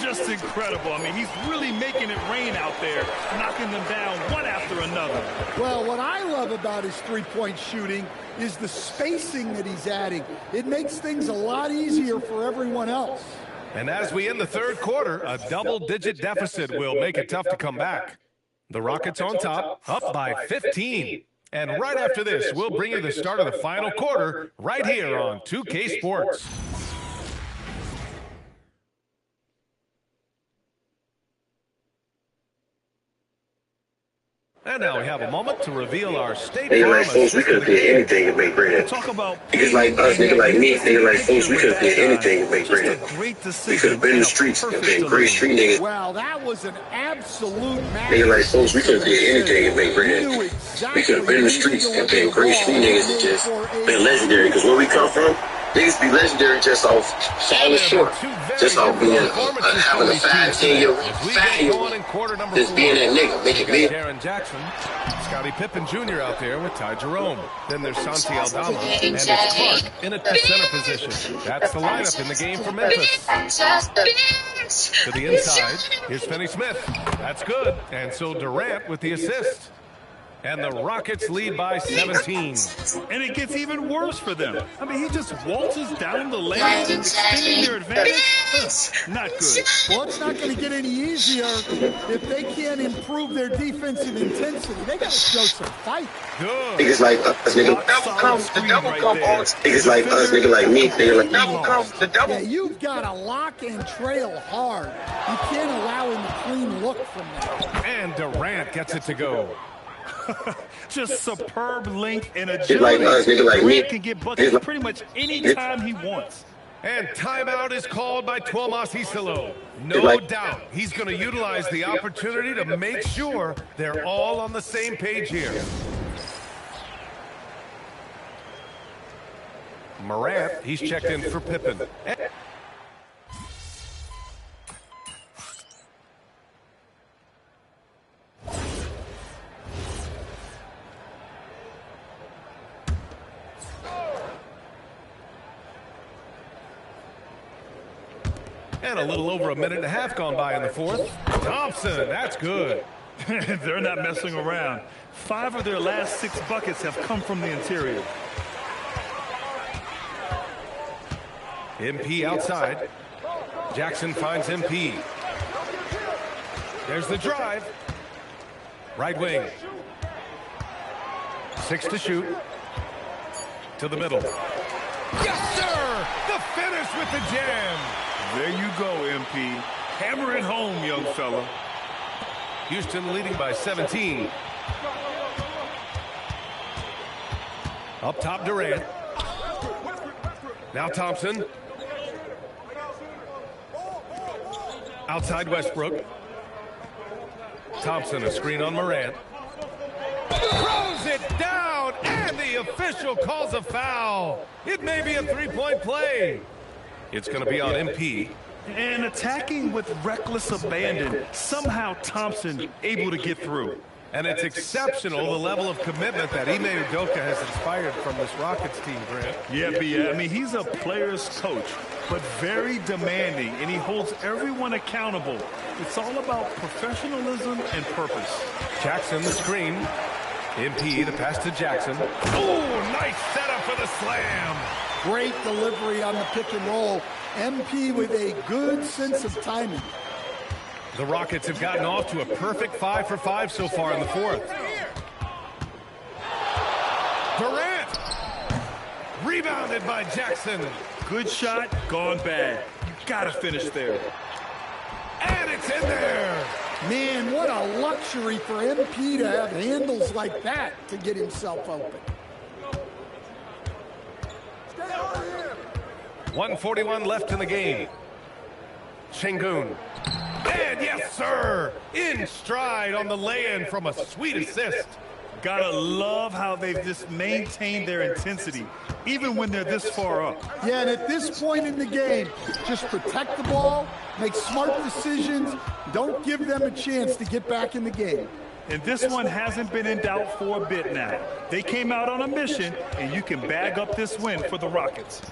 Just incredible. I mean, he's really making it rain out there, knocking them down one after another. Well, what I love about his three-point shooting is the spacing that he's adding. It makes things a lot easier for everyone else. And as we end the third quarter, a double-digit deficit will make it tough to come back. The Rockets on top, up by 15. And right after this, we'll bring you the start of the final quarter right here on 2K Sports. And now we have a moment to reveal our State Farm like folks, we could have did anything to make bread. Talk about Niggas like us, niggas like me, niggas like folks, we could have did anything to make bread. We could have been in the streets and been great street niggas. Well, that was an absolute Niggas like folks, we could have did anything to make bread. We could have been in the streets and been great street niggas and just been legendary. Because where we come from, niggas be legendary just off falling short. Just off being, having a 5-10-year just being that nigga, making me. Jaren Jackson, Scottie Pippen Jr. out there with Ty Jerome. Then there's Santi Aldama, and it's Clark in at the center position. That's the lineup in the game for Memphis. To the inside, here's Finney Smith. That's good. And so Durant with the assist. And the Rockets lead by 17. And it gets even worse for them. I mean, he just waltzes down the lane, extending their advantage. Not good. Well, it's not going to get any easier if they can't improve their defensive intensity. They got to show some fight. Good. Niggas like us, nigga. The double come on. Niggas like us, nigga like me. Nigga like double come. The double. Yeah, you've got to lock and trail hard. You can't allow him a clean look from that. And Durant gets it to go. Just superb length and Niggas like us, nigga like me. Durant can get buckets pretty much any time he wants. And timeout is called by Tuomas Isilo. No doubt he's going to utilize the opportunity to make sure they're all on the same page here. Morant, he's checked in for Pippen. And a little over a minute and a half gone by in the fourth. Thompson, that's good. They're not messing around. 5 of their last 6 buckets have come from the interior. MP outside. Jackson finds MP. There's the drive. Right wing. 6 to shoot. To the middle. Yes, sir! The finish with the jam. There you go, MP. Hammer it home, young fella. Houston leading by 17. Up top, Durant. Now Thompson. Outside Westbrook. Thompson, a screen on Morant. Throws it down, and the official calls a foul. It may be a three-point play. It's going to be on MP. And attacking with reckless abandon, somehow Thompson able to get through. And it's exceptional, the level of commitment that Ime Udoka has inspired from this Rockets team, Grant. Yeah, I mean, he's a player's coach, but very demanding, and he holds everyone accountable. It's all about professionalism and purpose. Jackson, the screen. MP, the pass to Jackson. Oh, nice setup for the slam. Great delivery on the pick and roll. MP with a good sense of timing. The Rockets have gotten off to a perfect 5 for 5 so far in the fourth. Durant! Rebounded by Jackson. Good shot, gone bad. You gotta finish there. And it's in there! Man, what a luxury for MP to have handles like that to get himself open. 1:41 left in the game. Şengün. And yes, sir, in stride on the lay-in from a sweet assist. Gotta love how they've just maintained their intensity, even when they're this far up. Yeah, and at this point in the game, just protect the ball, make smart decisions, don't give them a chance to get back in the game. And this one hasn't been in doubt for a bit now. They came out on a mission, and you can bag up this win for the Rockets.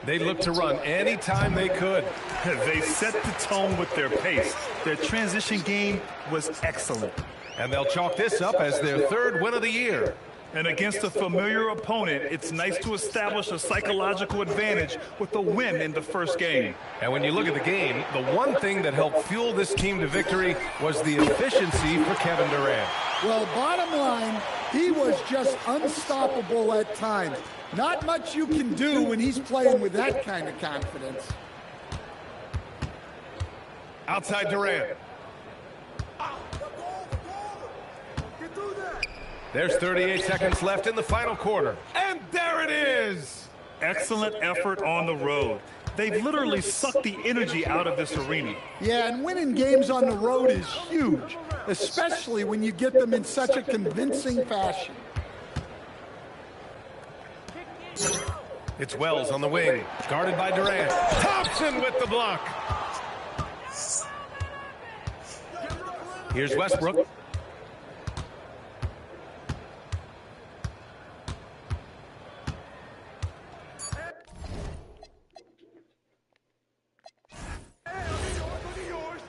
They looked to run anytime they could. They set the tone with their pace. Their transition game was excellent. And they'll chalk this up as their 3rd win of the year. And against a familiar opponent, it's nice to establish a psychological advantage with a win in the first game. And when you look at the game, the one thing that helped fuel this team to victory was the efficiency for Kevin Durant. Well, bottom line, he was just unstoppable at times. Not much you can do when he's playing with that kind of confidence. Outside Durant. There's 38 seconds left in the final quarter. And there it is! Excellent effort on the road. They've literally sucked the energy out of this arena. Yeah, and winning games on the road is huge, especially when you get them in such a convincing fashion. It's Wells on the wing, guarded by Durant. Thompson with the block. Here's Westbrook.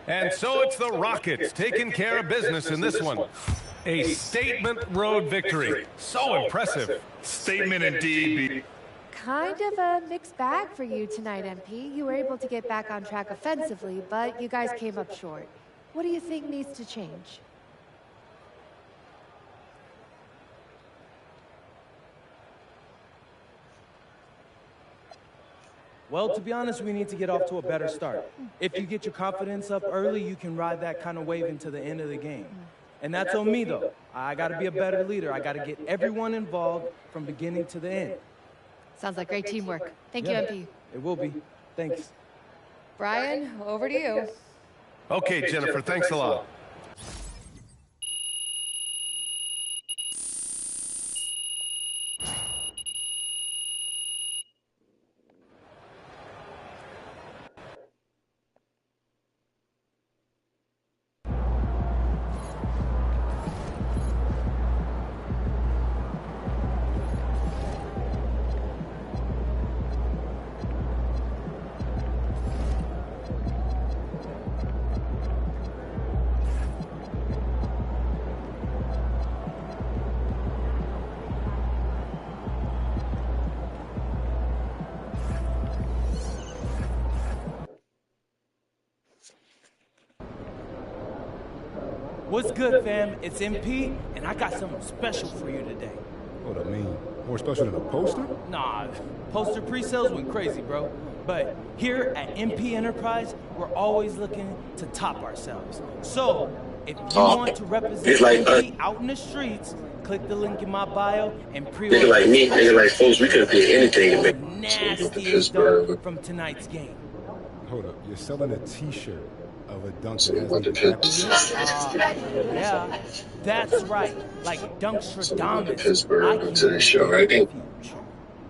And so it's the Rockets taking care of business in this one. A statement road victory. So impressive. Statement indeed. Kind of a mixed bag for you tonight, MP. You were able to get back on track offensively, but you guys came up short. What do you think needs to change? Well, to be honest, we need to get off to a better start. If you get your confidence up early, you can ride that kind of wave into the end of the game. And that's on me, though. I got to be a better leader. I got to get everyone involved from beginning to the end. Sounds like great teamwork. Thank you, MP. It will be. Thanks. Brian, over to you. Okay, Jennifer, thanks a lot. What's good, fam? It's MP, and I got something special for you today. What I mean? More special than a poster? Nah, poster pre-sales went crazy, bro. But here at MP Enterprise, we're always looking to top ourselves. So, if you want to represent MP out in the streets, click the link in my bio and pre-order. Nigga like me, nigga like folks, we could have did anything to make nastiest dunk from tonight's game. Hold up, you're selling a t-shirt of a dunk that has yeah, that's right. Like Dunkstradamus. Pittsburgh to the show, right?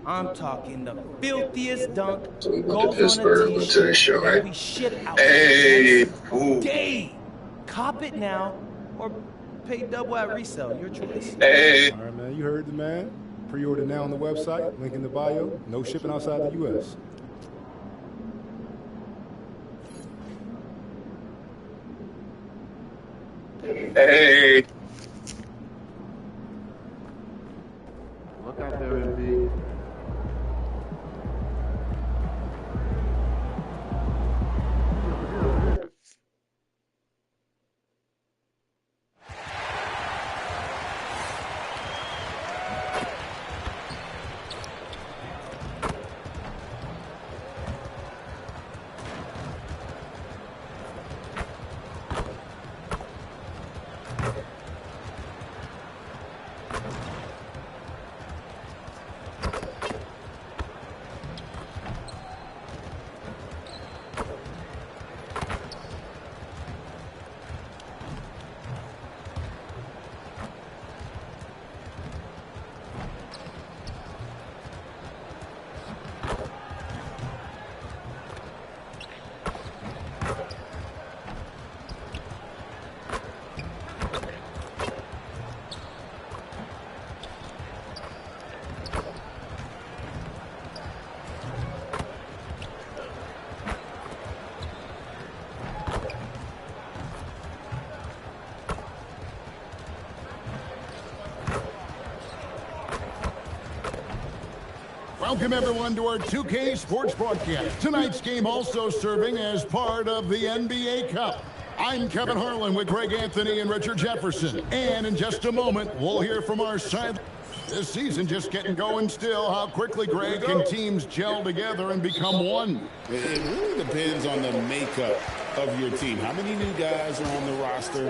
I'm talking the filthiest dunk. Go to Pittsburgh to the show, right? Hey, day. Cop it now or pay double at resale. Your choice. Hey. All right, man. You heard the man. Pre-order now on the website. Link in the bio. No shipping outside the U.S. Hey. Look out there, MB. Welcome, everyone, to our 2K Sports broadcast. Tonight's game also serving as part of the NBA Cup. I'm Kevin Harlan with Greg Anthony and Richard Jefferson. And in just a moment, we'll hear from our side. This season just getting going still. How quickly, Greg, can teams gel together and become one? It really depends on the makeup of your team. How many new guys are on the roster?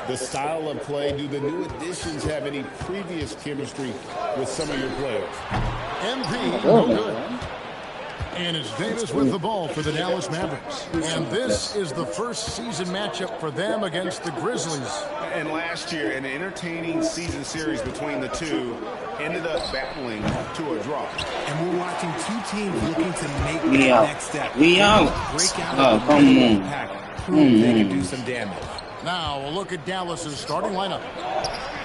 The style of play. Do the new additions have any previous chemistry with some of your players? MP, no good. And it's Davis with the ball for the Dallas Mavericks. And this is the first season matchup for them against the Grizzlies. And last year, an entertaining season series between the two ended up battling to a draw. And we're watching two teams looking to make the next step. We out. Break out Oh, come on. prove they can do some damage. Now, a look at Dallas's starting lineup.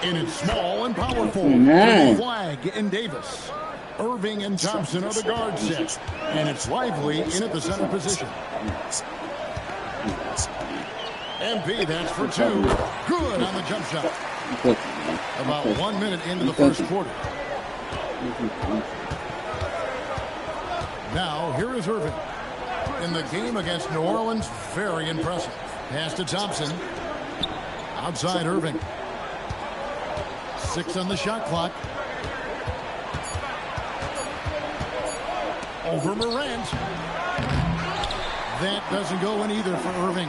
And it's small and powerful. Man. Flag and Davis. Irving and Thompson are the guard set. And it's Lively in at the center position. MP, that's for two. Good on the jump shot. About 1 minute into the first quarter. Now, here is Irving. In the game against New Orleans, very impressive. Pass to Thompson. Outside Irving. 6 on the shot clock. Over Morant. That doesn't go in either for Irving.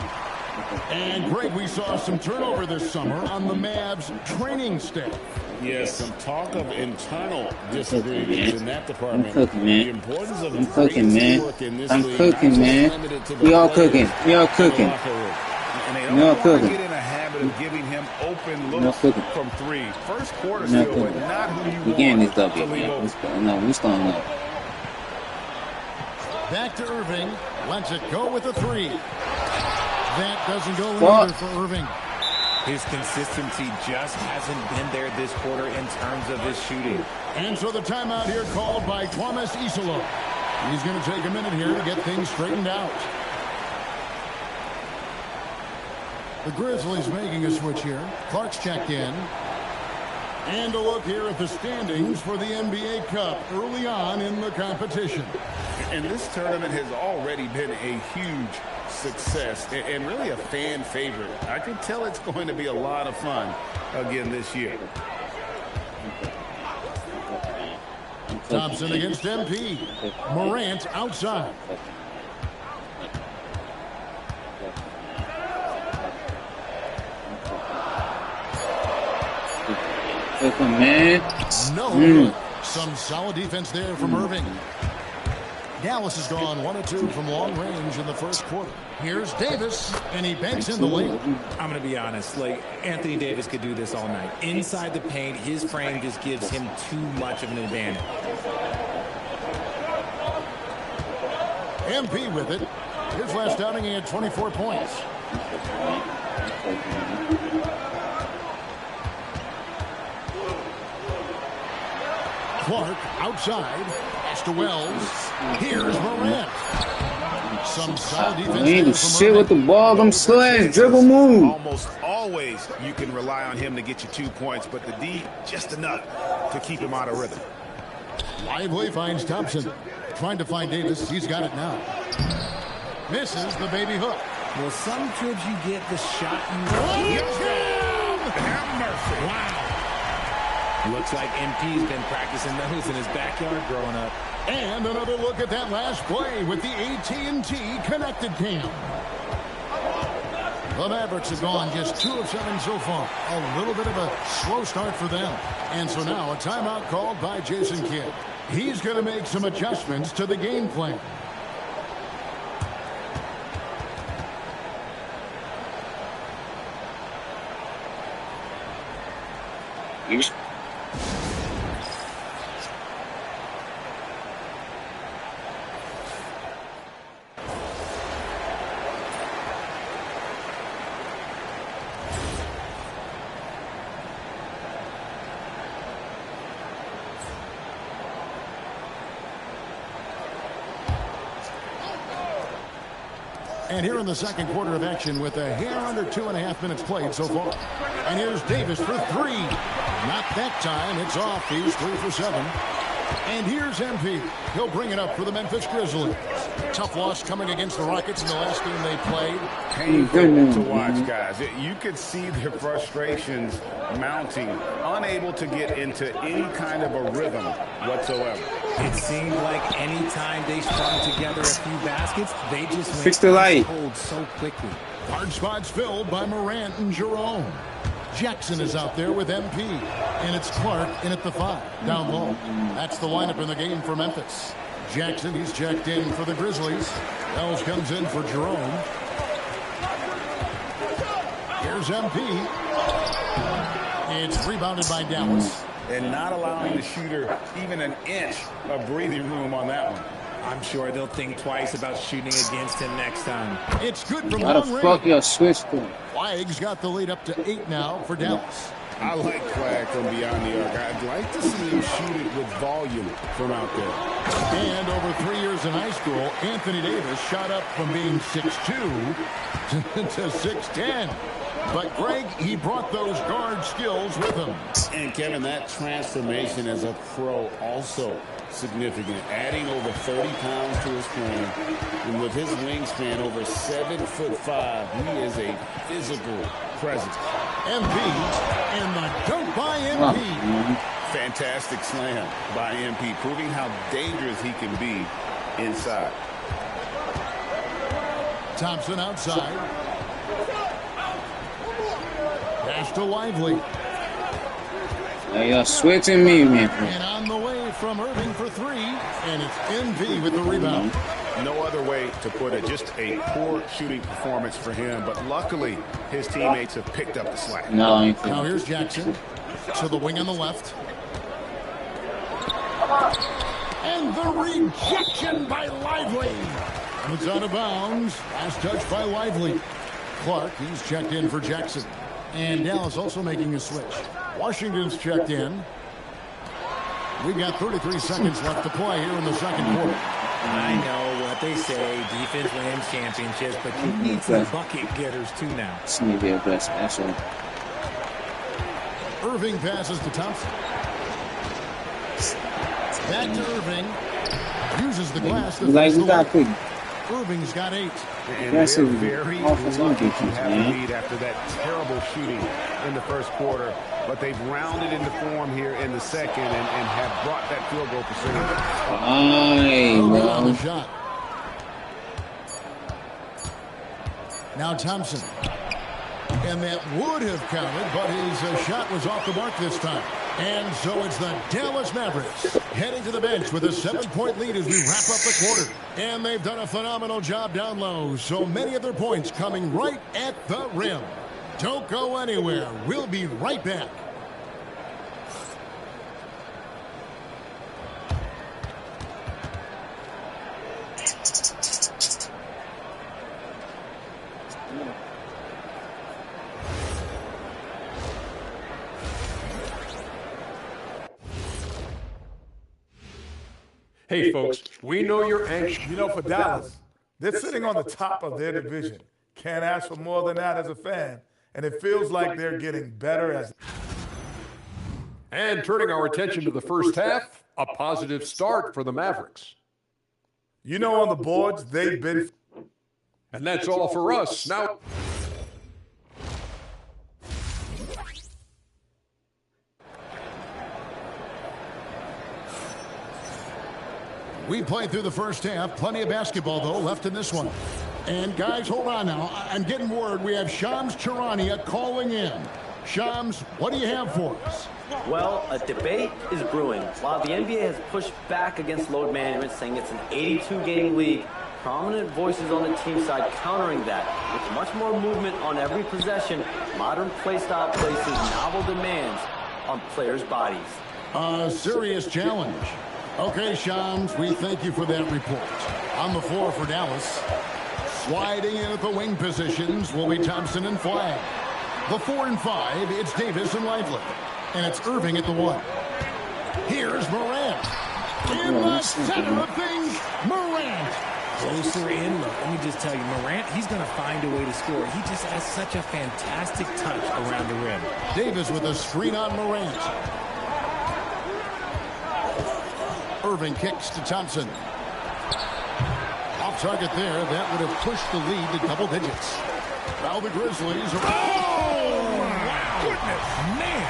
And Greg, we saw some turnover this summer on the Mavs training staff. Yes, some talk of internal disagreements in that department. I'm cooking, man. The importance of I'm cooking, man. work in this I'm league, cooking, not just man. limited to the We all players cooking. We all in the cooking. locker room. And they We don't all want to cooking. get in a habit of giving him open We all looks cooking. from three. First quarter We all still, but cooking. not who you We want getting this to W, leave man. open. We starting up. Back to Irving. Lets it go with a three. That doesn't go in What? either for Irving. His consistency just hasn't been there this quarter in terms of his shooting. And so the timeout here called by Thomas Isolo. He's going to take a minute here to get things straightened out. The Grizzlies making a switch here. Clark's checked in. And a look here at the standings for the NBA Cup early on in the competition. And this tournament has already been a huge success and really a fan favorite. I can tell it's going to be a lot of fun again this year. Thompson against MP. Morant outside. Cooking, man. No good. Some solid defense there from Irving. Dallas has gone 1 of 2 from long range in the first quarter. Here's Davis, and he banks in the layup. I'm going to be honest. Like, Anthony Davis could do this all night. Inside the paint, his frame just gives him too much of an advantage. MP with it. His last outing, he had 24 points. Clark outside. Pass to Wells. Here's Morant. Some solid defense. We ain't there do from shit Irving. with the ball. Them slash dribble move. Almost always you can rely on him to get you 2 points, but the D just enough to keep him out of rhythm. Lively finds Thompson. Trying to find Davis. He's got it now. Misses the baby hook. Well, sometimes you get the shot you Have mercy. Wow. Looks like MP's been practicing those in his backyard growing up. And another look at that last play with the AT&T connected cam. The Mavericks have gone just 2 of 7 so far. A little bit of a slow start for them. And so now a timeout called by Jason Kidd. He's going to make some adjustments to the game plan. And here in the second quarter of action with a hair under 2.5 minutes played so far. And here's Davis for 3. Not that time. It's off. He's 3 for 7. And here's MP. He'll bring it up for the Memphis Grizzlies. Tough loss coming against the Rockets in the last game they played. Painful to watch, guys. You could see their frustrations mounting, unable to get into any kind of a rhythm whatsoever. It seemed like any time they strung together a few baskets, they just Fix the light. cold so quickly. Hard spots filled by Morant and Jerome. Jackson is out there with MP. And it's Clark in at the 5, down low. That's the lineup in the game for Memphis. Jackson, he's checked in for the Grizzlies. Wells comes in for Jerome. Here's MP. It's rebounded by Dallas. And not allowing the shooter even an inch of breathing room on that one. I'm sure they'll think twice about shooting against him next time. It's good from Why the long fuck range. y'all switched to? Flag's got the lead up to 8 now for Dallas. I like Flag from beyond the arc. I'd like to see him shoot it with volume from out there. And over 3 years in high school, Anthony Davis shot up from being 6'2" to 6'10". But Greg, he brought those guard skills with him. And Kevin, that transformation as a pro also significant. Adding over 30 pounds to his frame. And with his wingspan over 7'5", he is a physical presence. MP and the dunk by MP. Fantastic slam by MP, proving how dangerous he can be inside. Thompson outside. Pass to Lively. Hey, y'all switching me, man. And on the way from Irving for 3. And it's MP with the rebound. No other way to put it. Just a poor shooting performance for him. But luckily, his teammates have picked up the slack. No, now here's Jackson to the wing on the left. And the rejection by Lively. It's out of bounds. Last touch by Lively. Clark, he's checked in for Jackson. And Dallas also making a switch. Washington's checked in. We've got 33 seconds left to play here in the second quarter. I know what they say, defense wins championships, but you need some bucket getters too now. This need to be a best special. Irving passes to Thompson. Back to Irving. Uses the glass to Like we got quick. Irving's got 8. And they're very lucky to have the lead after that terrible shooting in the first quarter. But they've rounded into form here in the second and have brought that field goal percentage. On the shot. Now Thompson. And that would have counted, but his shot was off the mark this time. And so it's the Dallas Mavericks heading to the bench with a 7-point lead as we wrap up the quarter. And they've done a phenomenal job down low. So many of their points coming right at the rim. Don't go anywhere. We'll be right back. Hey, folks, we know you're anxious. You know, for Dallas, they're sitting on the top of their division. Can't ask for more than that as a fan. And it feels like they're getting better as... And turning our attention to the first half, a positive start for the Mavericks. You know, on the boards, they've been... And that's all for us. Now... We played through the first half. Plenty of basketball, though, left in this one. And, guys, hold on now. I'm getting word we have Shams Charania calling in. Shams, what do you have for us? Well, a debate is brewing. While the NBA has pushed back against load management, saying it's an 82-game league, prominent voices on the team side countering that. With much more movement on every possession, modern play style places novel demands on players' bodies. A serious challenge. Okay, Shams, we thank you for that report. On the floor for Dallas. Sliding in at the wing positions will be Thompson and Flag. The 4 and 5, it's Davis and Lively. And it's Irving at the 1. Here's Morant. In the center of things, Morant. Closer in, look, let me just tell you, Morant, he's going to find a way to score. He just has such a fantastic touch around the rim. Davis with a screen on Morant. Irving kicks to Thompson. Off target there. That would have pushed the lead to double digits. Now the Grizzlies are... Oh, my goodness, man.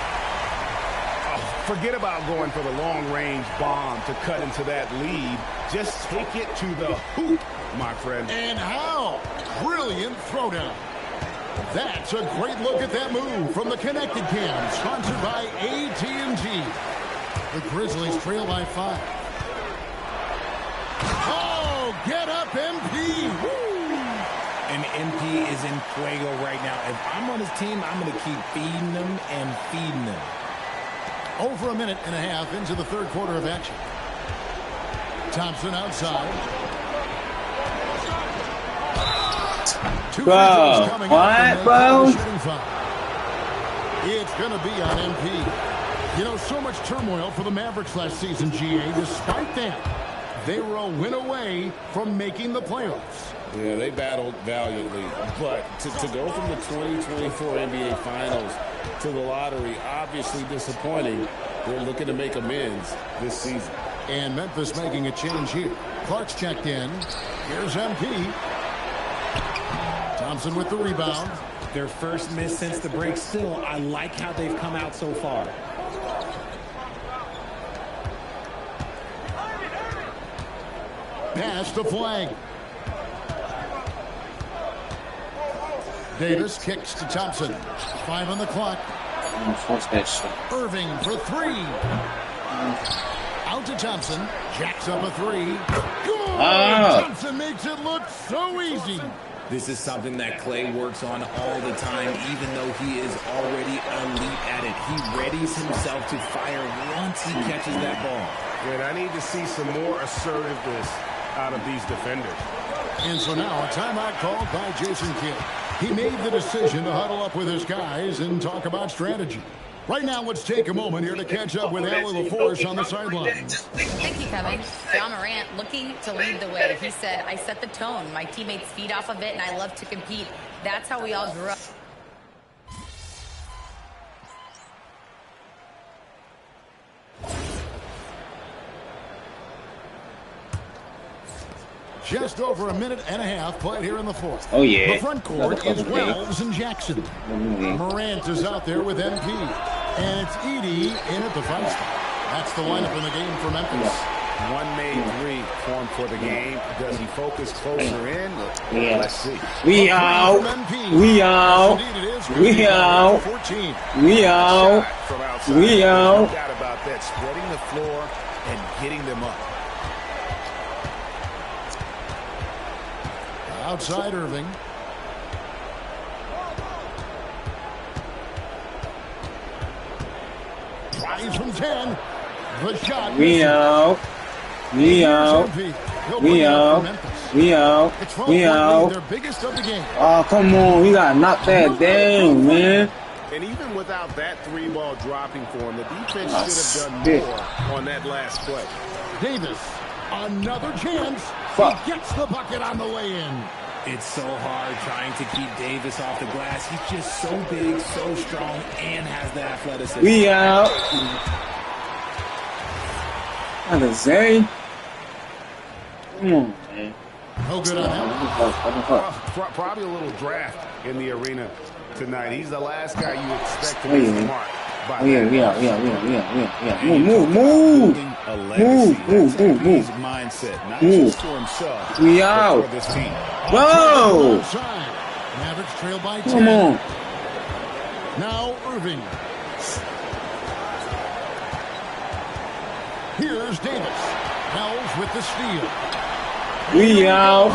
Oh, forget about going for the long-range bomb to cut into that lead. Just take it to the hoop, my friend. And how? Brilliant throwdown. That's a great look at that move from the Connected Cam, sponsored by AT&T. The Grizzlies trail by 5. Oh, get up, MP. Woo. And MP is in fuego right now. If I'm on his team, I'm going to keep feeding them and feeding them. Over a minute and a half into the third quarter of action. Thompson outside. Bro, what, bro? It's going to be on MP. You know, so much turmoil for the Mavericks last season, GA. Despite that, they were a win away from making the playoffs. Yeah, they battled valiantly. But to go from the 2024 NBA Finals to the lottery, obviously disappointing. They're looking to make amends this season. And Memphis making a change here. Clark's checked in. Here's MP. Thompson with the rebound. Their first miss since the break. Still, I like how they've come out so far. Pass to Flag. Davis kicks to Thompson. 5 on the clock. Irving for 3. Out to Thompson. Jacks up a 3. Good! Thompson makes it look so easy. This is something that Klay works on all the time, even though he is already elite at it. He readies himself to fire once he catches that ball. And I need to see some more assertiveness out of these defenders. And so now a timeout called by Jason Kidd. He made the decision to huddle up with his guys and talk about strategy. Right now, let's take a moment here to catch up with Allie LaForce on the sideline. Thank you, Kevin. John Morant looking to lead the way. He said, I set the tone. My teammates feed off of it, and I love to compete. That's how we all grew up. Just over a minute and a half played here in the fourth. Oh, yeah. The front court is Wells and Jackson. Morant is out there with MP. And it's Edey in at the 5 spot. That's the lineup in the game for Memphis. One made 3 formed for the game. Does he focus closer in? Yeah. Let's see. We out. We out. We out. We out. We out. No doubt about that. Spreading the floor and getting them up. Outside Irving. Tries from 10. The shot. We out. We out. We out. We out. We out. Their biggest of the game. Oh, come on. We got to knock that down, man. And even without that 3-ball dropping for him, the defense should have done more on that last play. Davis, another chance. He gets the bucket on the way in. It's so hard trying to keep Davis off the glass. He's just so big, so strong, and has the athleticism. We out. What a Zay. Come on, man. No good on that. Probably a little draft in the arena tonight. He's the last guy you expect to be smart. Oh, yeah. Move. Mindset, not just for himself. We out. For this team. Whoa. Mavericks trail by 10. Come on. Now Irving. Here's Davis. Wells with the steal. We out.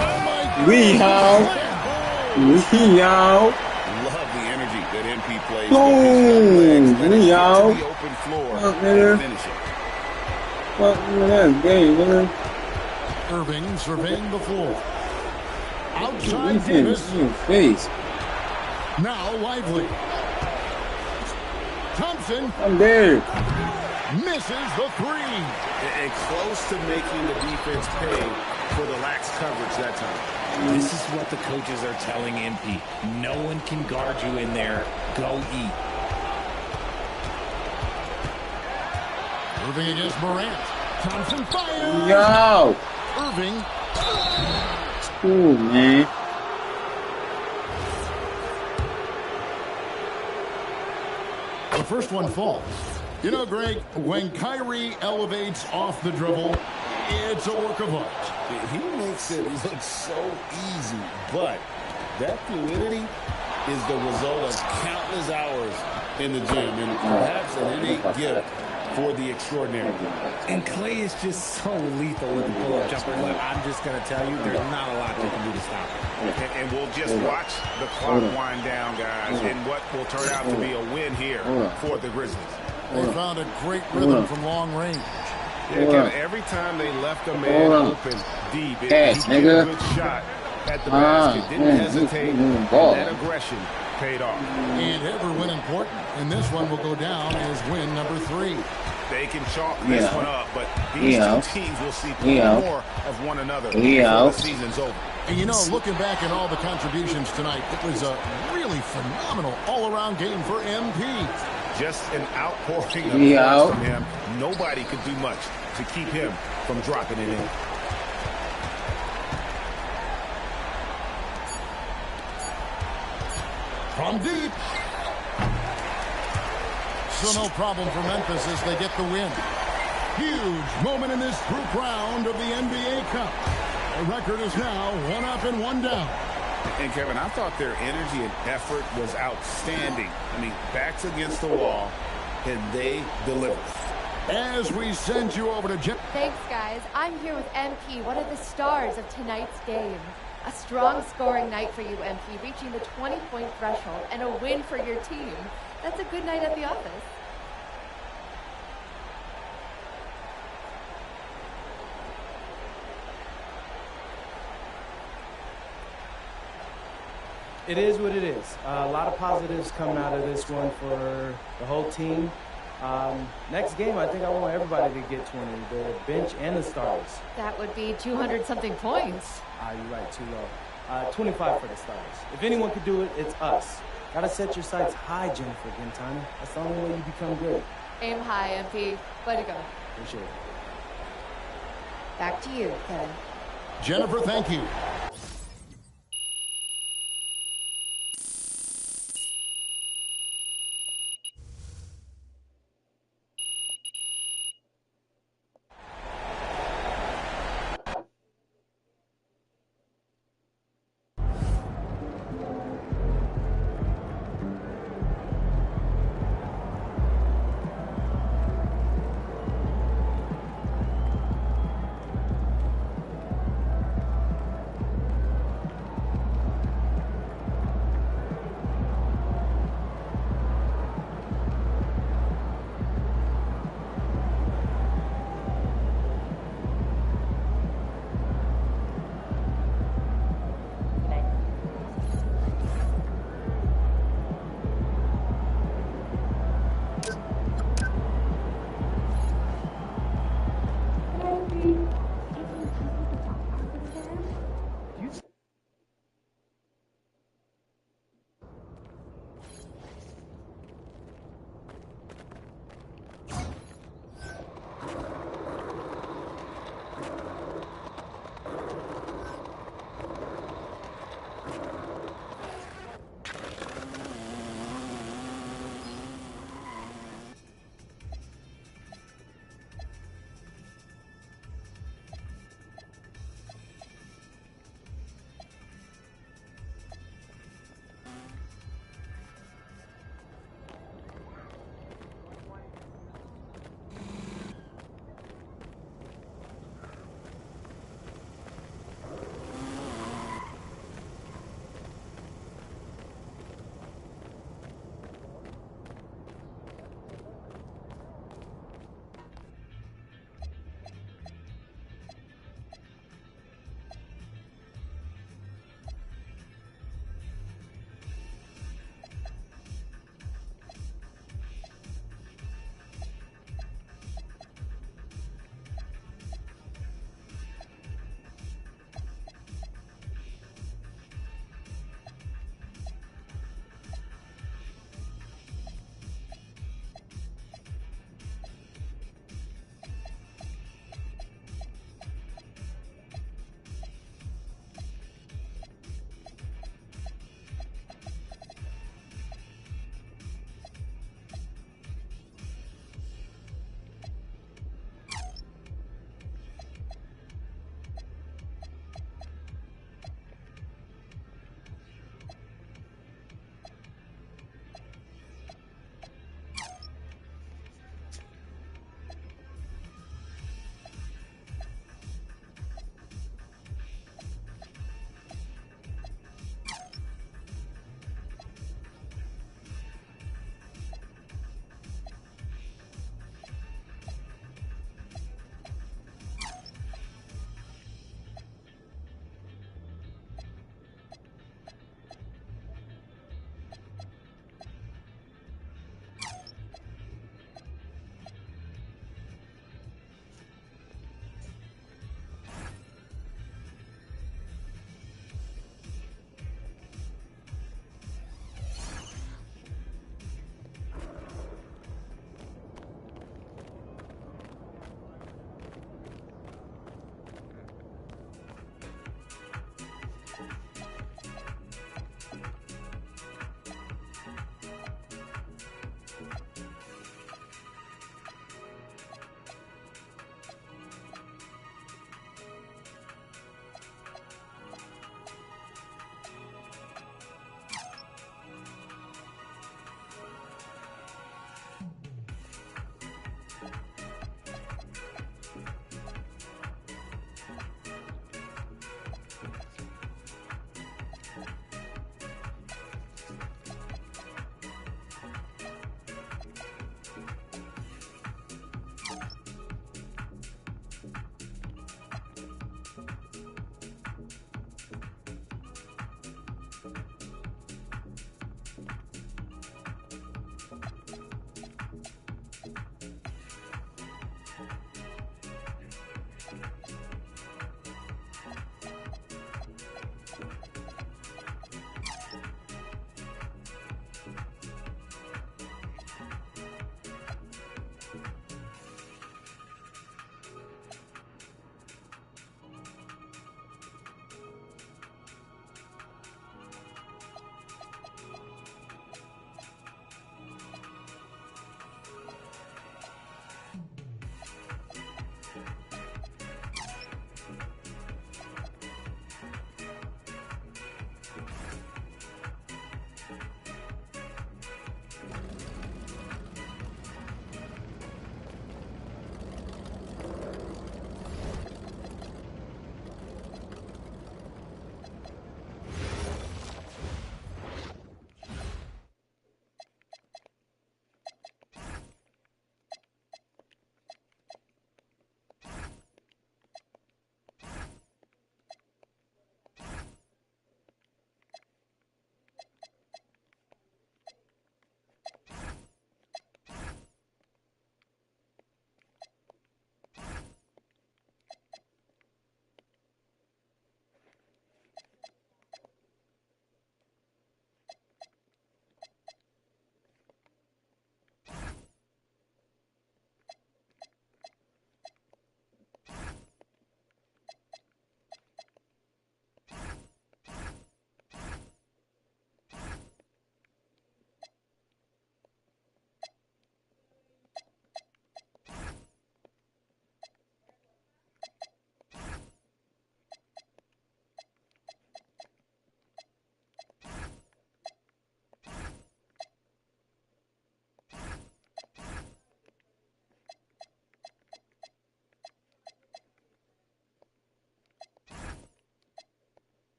We out. We out. Love the energy that MP plays. Boom. We out. Open floor. Finish it. Fuck that game, man. Irving surveying the floor. Outside Davis. Face. Now Lively. Thompson. I'm there. Misses the 3. And close to making the defense pay for the lax coverage that time. This is what the coaches are telling MP. No one can guard you in there. Go eat. Irving against Morant. Thompson fires. Yo. Irving. Ooh, man. The first one falls. You know, Greg, when Kyrie elevates off the dribble, it's a work of art. He makes it look so easy, but that fluidity is the result of countless hours in the gym, and perhaps an innate gift for the extraordinary. And Clay is just so lethal with the pull-up jumper. Look, I'm just going to tell you, there's not a lot you can do to stop him. And we'll just watch the clock wind down, guys, in what will turn out to be a win here for the Grizzlies. They found a great rhythm from long range. Yeah, Kevin, every time they left a man open deep, he did a good shot at the basket. Didn't hesitate, and that aggression paid off. And ever when important, and this one will go down as win number 3. They can chalk this one up, but these two teams will see more of one another before the season's over. And you know, looking back at all the contributions tonight, it was a really phenomenal all-around game for MP. Just an outpouring of points from him. Nobody could do much to keep him from dropping it in. From deep. So no problem for Memphis as they get the win. Huge moment in this group round of the NBA Cup. The record is now 1 up and 1 down. And Kevin, I thought their energy and effort was outstanding. I mean, backs against the wall, and they delivered. As we send you over to Jim. Thanks, guys. I'm here with MP, one of the stars of tonight's game. A strong scoring night for you, MP, reaching the 20-point threshold and a win for your team. That's a good night at the office. It is what it is. A lot of positives coming out of this one for the whole team. Next game, I think I want everybody to get 20, the bench and the starters. That would be 200-something points. You're right, too low. 25 for the starters. If anyone could do it, it's us. Gotta set your sights high, Jennifer Gentana. That's the only way you become good. Aim high, MP. Way to go. Appreciate it. Back to you, Kevin. Jennifer, thank you.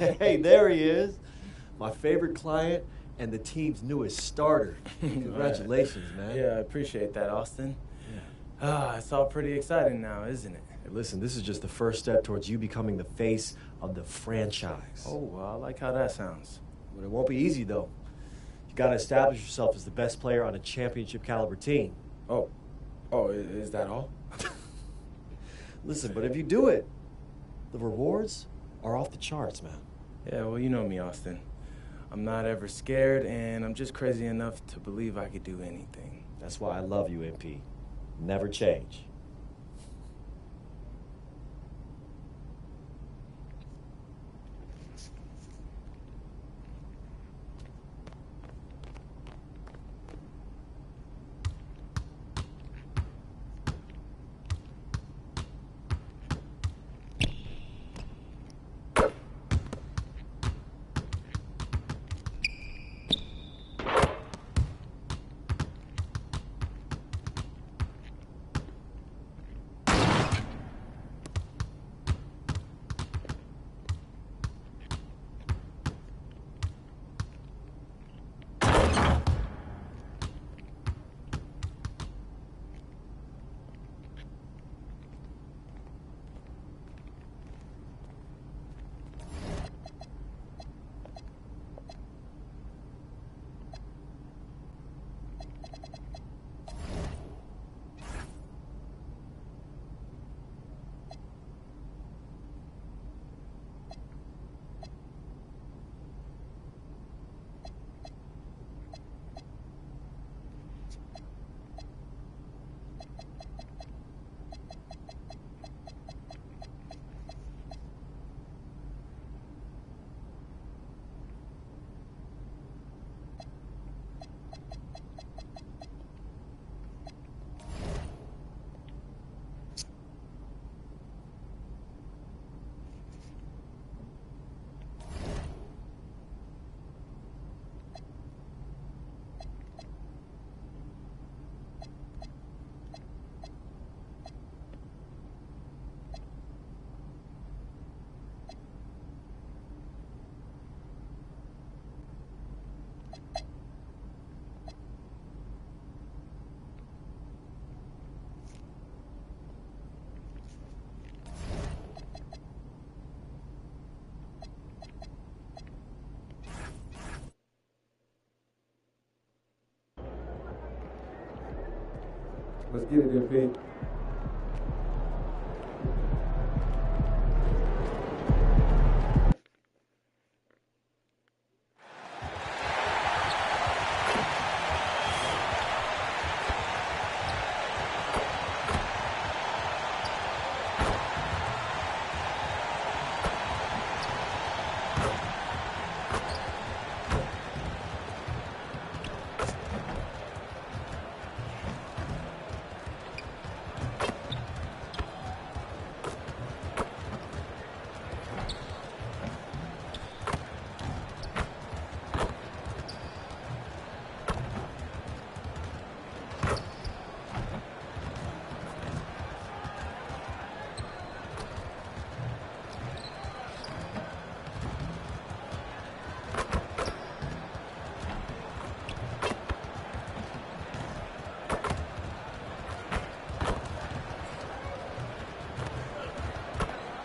Hey, there he is. My favorite client and the team's newest starter. Congratulations, man. Yeah, I appreciate that, Austin. Yeah. It's all pretty exciting now, isn't it? Hey, listen, this is just the first step towards you becoming the face of the franchise. Oh, well, I like how that sounds. But it won't be easy, though. You got to establish yourself as the best player on a championship caliber team. Oh, is that all? Listen, but if you do it, the rewards are off the charts, man. Yeah, well, you know me, Austin. I'm not ever scared, and I'm just crazy enough to believe I could do anything. That's why I love you, MP. Never change. Let's get it, MP.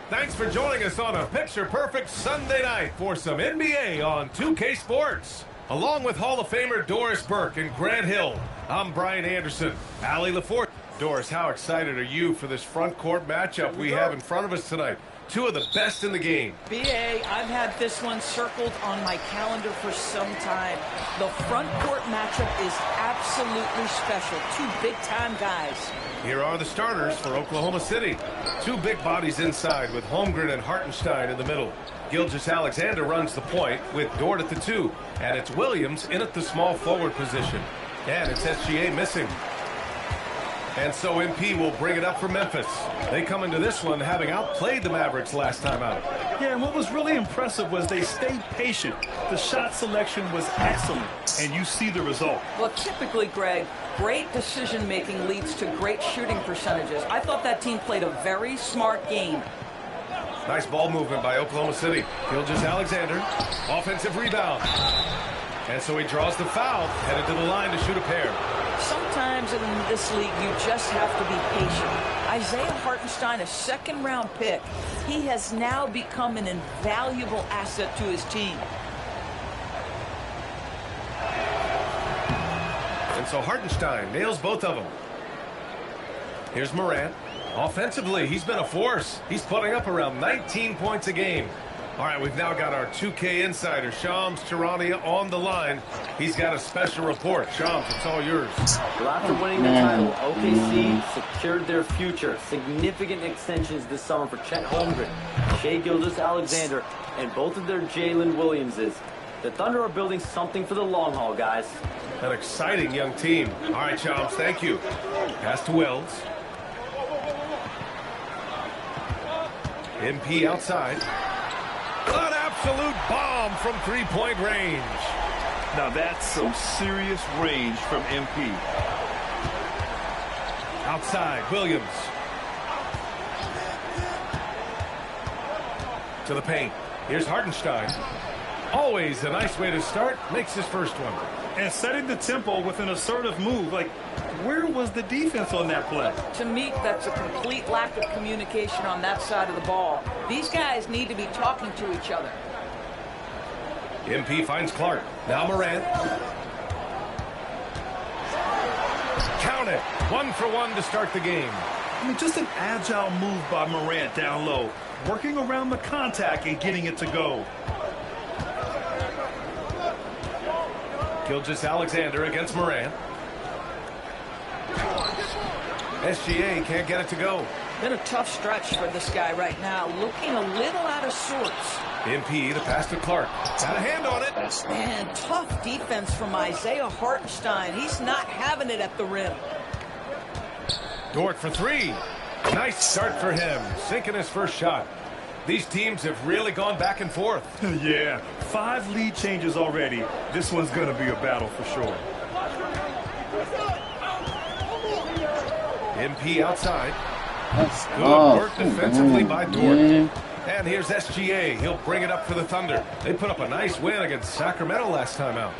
Thanks for joining us on a picture-perfect Sunday night for some NBA on 2K Sports. Along with Hall of Famer Doris Burke and Grant Hill, I'm Brian Anderson. Allie LaForte. Doris, how excited are you for this front court matchup we have in front of us tonight? Two of the best in the game. BA, I've had this one circled on my calendar for some time. The front court matchup is absolutely special. Two big-time guys. Here are the starters for Oklahoma City. Two big bodies inside with Holmgren and Hartenstein in the middle. Gilgeous-Alexander runs the point with Dort at the 2. And it's Williams in at the small forward position. And it's SGA missing. And so MP will bring it up for Memphis. They come into this one having outplayed the Mavericks last time out. Yeah, and what was really impressive was they stayed patient. The shot selection was excellent, and you see the result. Well, typically, Greg, great decision-making leads to great shooting percentages. I thought that team played a very smart game. Nice ball movement by Oklahoma City. Gilgeous-Alexander, offensive rebound. And so he draws the foul, headed to the line to shoot a pair. Sometimes in this league, you just have to be patient. Isaiah Hartenstein, a second-round pick, he has now become an invaluable asset to his team. And so Hartenstein nails both of them. Here's Morant. Offensively, he's been a force. He's putting up around 19 points a game. All right, we've now got our 2K insider, Shams Charania, on the line. He's got a special report. Shams, it's all yours. Well, after winning the title, OKC secured their future. Significant extensions this summer for Chet Holmgren, Shai Gilgeous-Alexander, and both of their Jalen Williamses. The Thunder are building something for the long haul, guys. An exciting young team. All right, Shams, thank you. Pass to Wells. MP outside. An absolute bomb from three-point range. Now that's some serious range from MP. Outside, Williams. To the paint. Here's Hartenstein. Always a nice way to start. Makes his first one. And setting the tempo with an assertive move. Like, where was the defense on that play? To me, that's a complete lack of communication on that side of the ball. These guys need to be talking to each other. MP finds Clark. Now Morant. Count it. 1 for 1 to start the game. I mean, just an agile move by Morant down low. Working around the contact and getting it to go. Gilgeous-Alexander against Morant. SGA can't get it to go. Been a tough stretch for this guy right now. Looking a little out of sorts. MP, the pass to Clark. Got a hand on it. Man, tough defense from Isaiah Hartenstein. He's not having it at the rim. Dort for three. Nice start for him. Sinking his first shot. These teams have really gone back and forth. Yeah, 5 lead changes already. This one's going to be a battle for sure. MP outside. Good work defensively by Dort. And here's SGA. He'll bring it up for the Thunder. They put up a nice win against Sacramento last time out.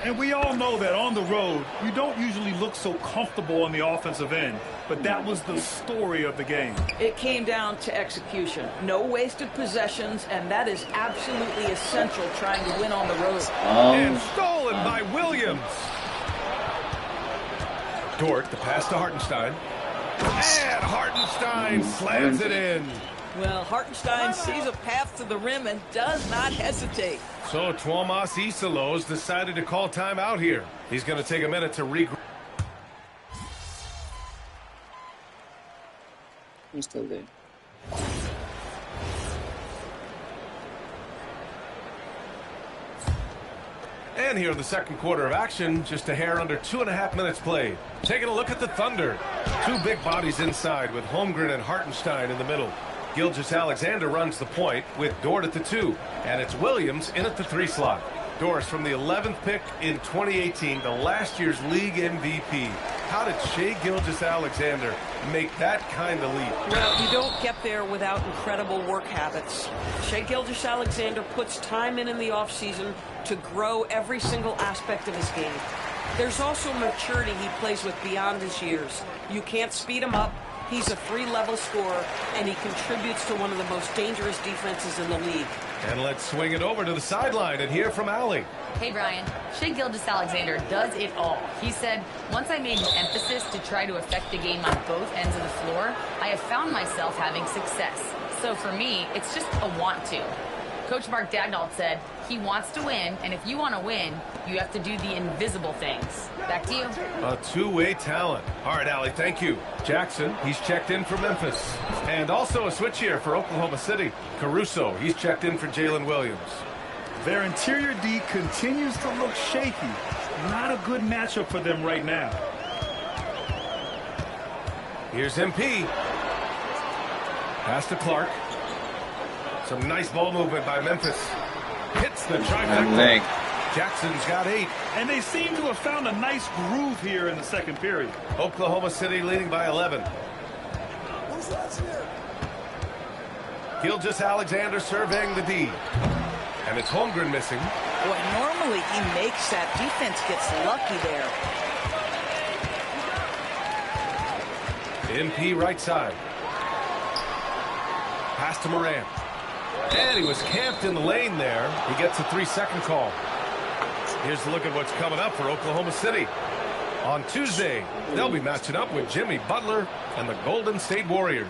And we all know that on the road, you don't usually look so comfortable on the offensive end. But that was the story of the game. It came down to execution. No wasted possessions, and that is absolutely essential trying to win on the road. And stolen by Williams. Dort, the pass to Hartenstein. And Hartenstein slams it in. Well, Hartenstein sees a path to the rim and does not hesitate. So Tuomas Isalos decided to call timeout here. He's going to take a minute to regroup. He's still there. And here in the second quarter of action, just a hair under 2.5 minutes played. Taking a look at the Thunder. 2 big bodies inside with Holmgren and Hartenstein in the middle. Gilgeous-Alexander runs the point with Dort at the 2. And it's Williams in at the 3 slot. Dort from the 11th pick in 2018, the last year's league MVP. How did Shai Gilgeous-Alexander make that kind of leap? Well, you don't get there without incredible work habits. Shai Gilgeous-Alexander puts time in the offseason to grow every single aspect of his game. There's also maturity he plays with beyond his years. You can't speed him up. He's a 3-level scorer, and he contributes to one of the most dangerous defenses in the league. And let's swing it over to the sideline and hear from Allie. Hey, Brian. Shai Gilgeous-Alexander does it all. He said, once I made an emphasis to try to affect the game on both ends of the floor, I have found myself having success. So for me, it's just a want to. Coach Mark Daigneault said, he wants to win, and if you want to win, you have to do the invisible things. Back to you. A two-way talent. All right, Allie, thank you. Jackson, he's checked in for Memphis. And also a switch here for Oklahoma City. Caruso, he's checked in for Jalen Williams. Their interior D continues to look shaky. Not a good matchup for them right now. Here's MP. Pass to Clark. Some nice ball movement by Memphis. Hits the trifecta. Jackson's got 8. And they seem to have found a nice groove here in the second period. Oklahoma City leading by 11. Gilgeous-Alexander surveying the D. And it's Holmgren missing. Boy, normally he makes that. Defense gets lucky there. MP right side. Pass to Morant. And he was camped in the lane there. He gets a 3-second call. Here's a look at what's coming up for Oklahoma City. On Tuesday, they'll be matching up with Jimmy Butler and the Golden State Warriors.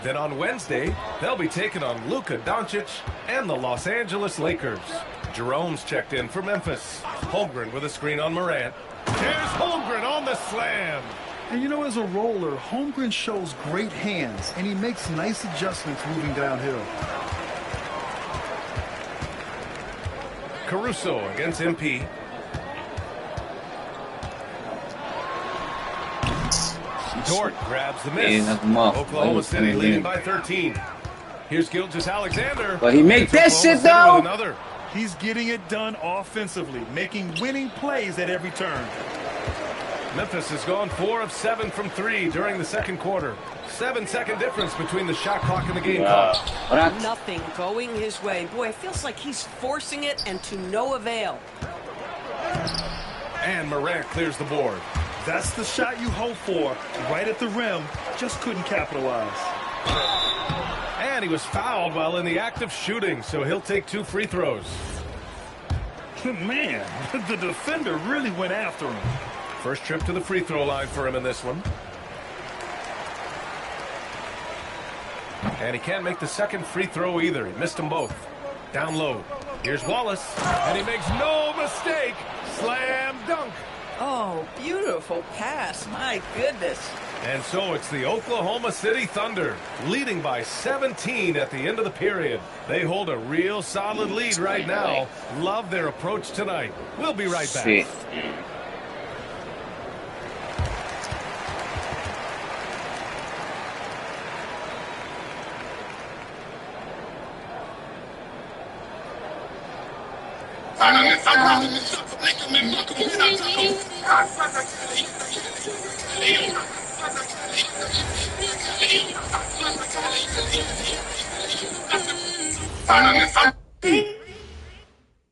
Then on Wednesday, they'll be taking on Luka Doncic and the Los Angeles Lakers. Jerome's checked in for Memphis. Holmgren with a screen on Morant. Here's Holmgren on the slam. And you know, as a roller, Holmgren shows great hands, and he makes nice adjustments moving downhill. Caruso against MP. Dort grabs the miss. Oklahoma City leading by 13. Here's Gilgeous-Alexander. But he make that shit though. He's getting it done offensively, making winning plays at every turn. Memphis has gone 4 of 7 from 3 during the second quarter. 7-second difference between the shot clock and the game clock. Nothing going his way. Boy, it feels like he's forcing it and to no avail. And Morant clears the board. That's the shot you hope for. Right at the rim. Just couldn't capitalize. And he was fouled while in the act of shooting, so he'll take 2 free throws. Man, the defender really went after him. First trip to the free throw line for him in this one. And he can't make the second free throw either. He missed them both. Down low. Here's Wallace. And he makes no mistake. Slam dunk. Oh, beautiful pass. My goodness. And so it's the Oklahoma City Thunder leading by 17 at the end of the period. They hold a real solid lead right now. Love their approach tonight. We'll be right back.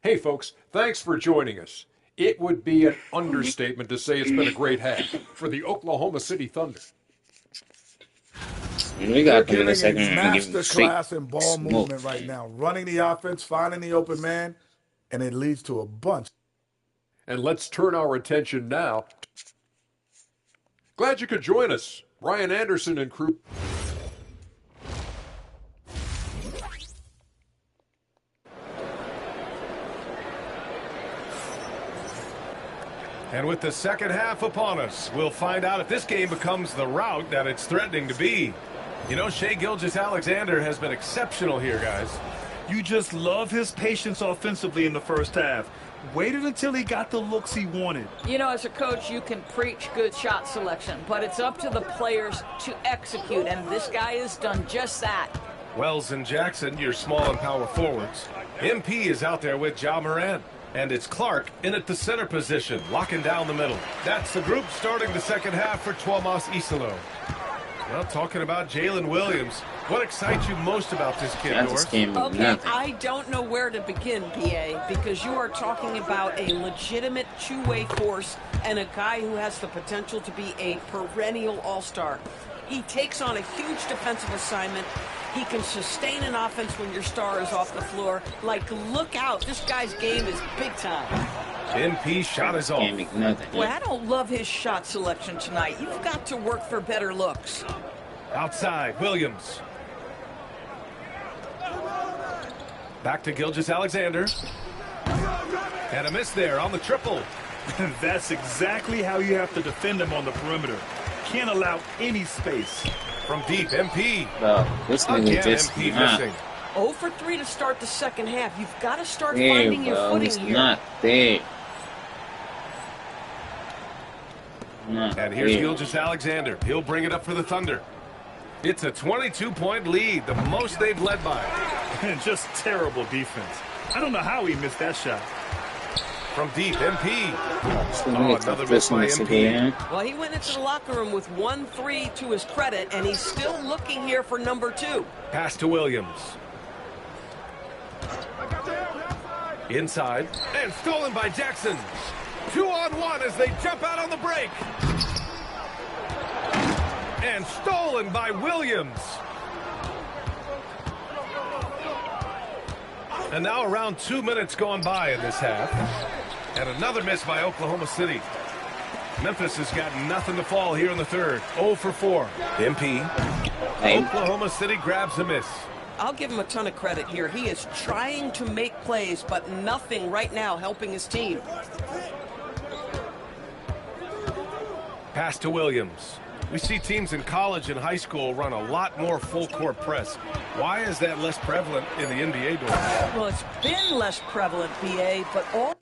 Hey folks, thanks for joining us. It would be an understatement to say it's been a great half for the Oklahoma City Thunder. We got to giving a second master class in ball movement right now. Running the offense, finding the open man, and it leads to a bunch. And let's turn our attention now. Glad you could join us. Ryan Anderson and crew. And with the second half upon us, we'll find out if this game becomes the rout that it's threatening to be. You know, Shai Gilgeous-Alexander has been exceptional here, guys. You just love his patience offensively in the first half. Waited until he got the looks he wanted. You know, as a coach, you can preach good shot selection, but it's up to the players to execute, and this guy has done just that. Wells and Jackson, your small and power forwards. MP is out there with Ja Morant. And it's Clark in at the center position, locking down the middle. That's the group starting the second half for Tuomas Isalo. Well, talking about Jalen Williams, what excites you most about this kid, Doris? Okay, I don't know where to begin, PA, because you are talking about a legitimate two-way force and a guy who has the potential to be a perennial all-star. He takes on a huge defensive assignment. He can sustain an offense when your star is off the floor. Like, look out. This guy's game is big time. MP shot is off. Boy, I don't love his shot selection tonight. You've got to work for better looks. Outside, Williams. Back to Gilgeous-Alexander. And a miss there on the triple. That's exactly how you have to defend him on the perimeter. Can't allow any space. From deep, MP. This again, MP missing. 0 for 3 to start the second half. You've got to start finding your footing here. Not there. And here's Gilgeous-Alexander. He'll bring it up for the Thunder. It's a 22-point lead, the most they've led by. Just terrible defense. I don't know how he missed that shot. From deep, MP. Another miss by MP. Well, he went into the locker room with 1-3 to his credit, and he's still looking here for number 2. Pass to Williams. Inside, and stolen by Jackson. 2-on-1 as they jump out on the break. And stolen by Williams. And now around 2 minutes gone by in this half. And another miss by Oklahoma City. Memphis has got nothing to fall here in the third. 0 for 4. MP. Oklahoma City grabs a miss. I'll give him a ton of credit here. He is trying to make plays, but nothing right now helping his team. Pass to Williams. We see teams in college and high school run a lot more full-court press. Why is that less prevalent in the NBA doors? Well, it's been less prevalent, BA, but all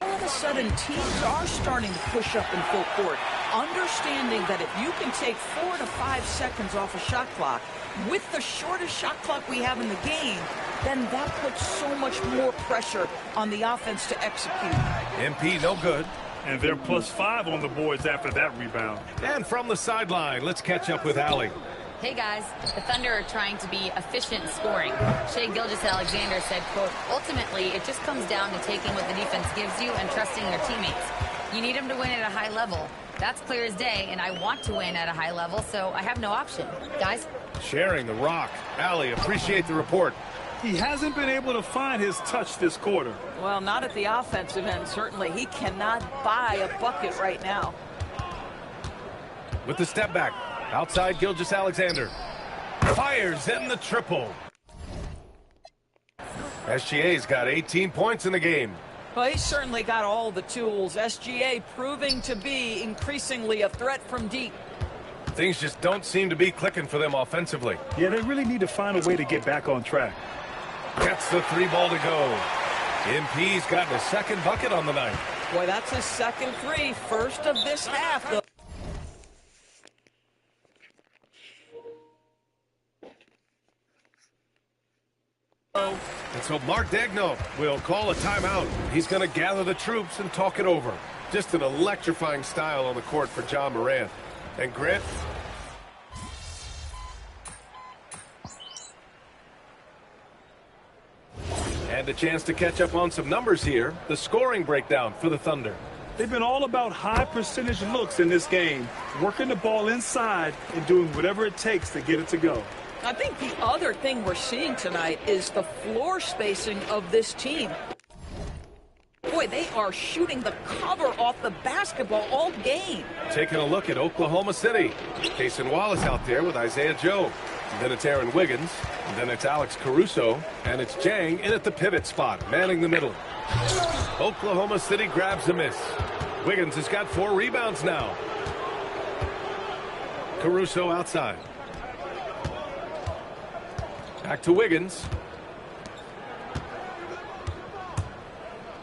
of a sudden teams are starting to push up in full court, understanding that if you can take 4 to 5 seconds off a shot clock, with the shortest shot clock we have in the game, then that puts so much more pressure on the offense to execute. MP no good. And they're +5 on the boards after that rebound. And from the sideline, let's catch up with Allie. Hey guys, the Thunder are trying to be efficient scoring. Shai Gilgeous-Alexander said, quote, ultimately it just comes down to taking what the defense gives you and trusting your teammates. You need them to win at a high level. That's clear as day, and I want to win at a high level, so I have no option. Guys? Sharing the rock. Allie, appreciate the report. He hasn't been able to find his touch this quarter. Well, not at the offensive end, certainly. He cannot buy a bucket right now. With the step back, outside Gilgeous-Alexander. Fires in the triple. SGA's got 18 points in the game. Well, he's certainly got all the tools. SGA proving to be increasingly a threat from deep. Things just don't seem to be clicking for them offensively. Yeah, they really need to find a way to get back on track. Gets the 3-ball to go. MP's gotten a second bucket on the night. Boy, that's his second 3, first of this half. And so Mark Daigneault will call a timeout. He's going to gather the troops and talk it over. Just an electrifying style on the court for John Morant. And Grant, and a chance to catch up on some numbers here. The scoring breakdown for the Thunder. They've been all about high percentage looks in this game, working the ball inside and doing whatever it takes to get it to go. I think the other thing we're seeing tonight is the floor spacing of this team. Boy, they are shooting the cover off the basketball all game. Taking a look at Oklahoma City. Cason Wallace out there with Isaiah Joe. Then it's Aaron Wiggins. Then it's Alex Caruso. And it's Jang in at the pivot spot, manning the middle. Oklahoma City grabs a miss. Wiggins has got 4 rebounds now. Caruso outside. Back to Wiggins.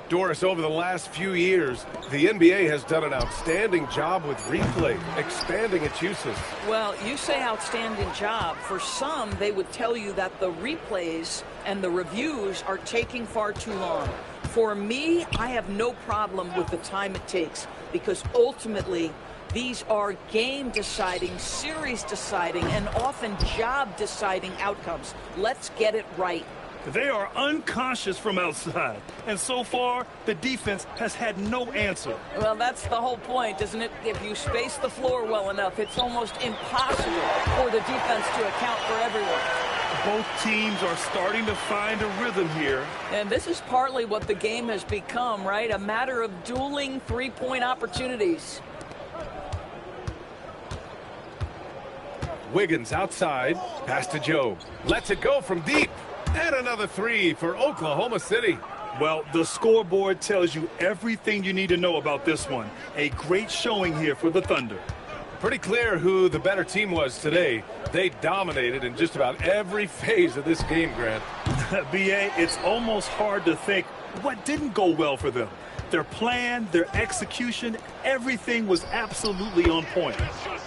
Doris, over the last few years, the NBA has done an outstanding job with replay, expanding its uses. Well, you say outstanding job. For some, they would tell you that the replays and the reviews are taking far too long. For me, I have no problem with the time it takes because ultimately, these are game-deciding, series-deciding, and often job-deciding outcomes. Let's get it right. They are unconscious from outside, and so far, the defense has had no answer. Well, that's the whole point, isn't it? If you space the floor well enough, it's almost impossible for the defense to account for everyone. Both teams are starting to find a rhythm here. And this is partly what the game has become, right? A matter of dueling three-point opportunities. Wiggins outside. Pass to Joe. Lets it go from deep. And another 3 for Oklahoma City. Well, the scoreboard tells you everything you need to know about this one. A great showing here for the Thunder. Pretty clear who the better team was today. They dominated in just about every phase of this game, Grant. BA, it's almost hard to think what didn't go well for them. Their plan, their execution, everything was absolutely on point.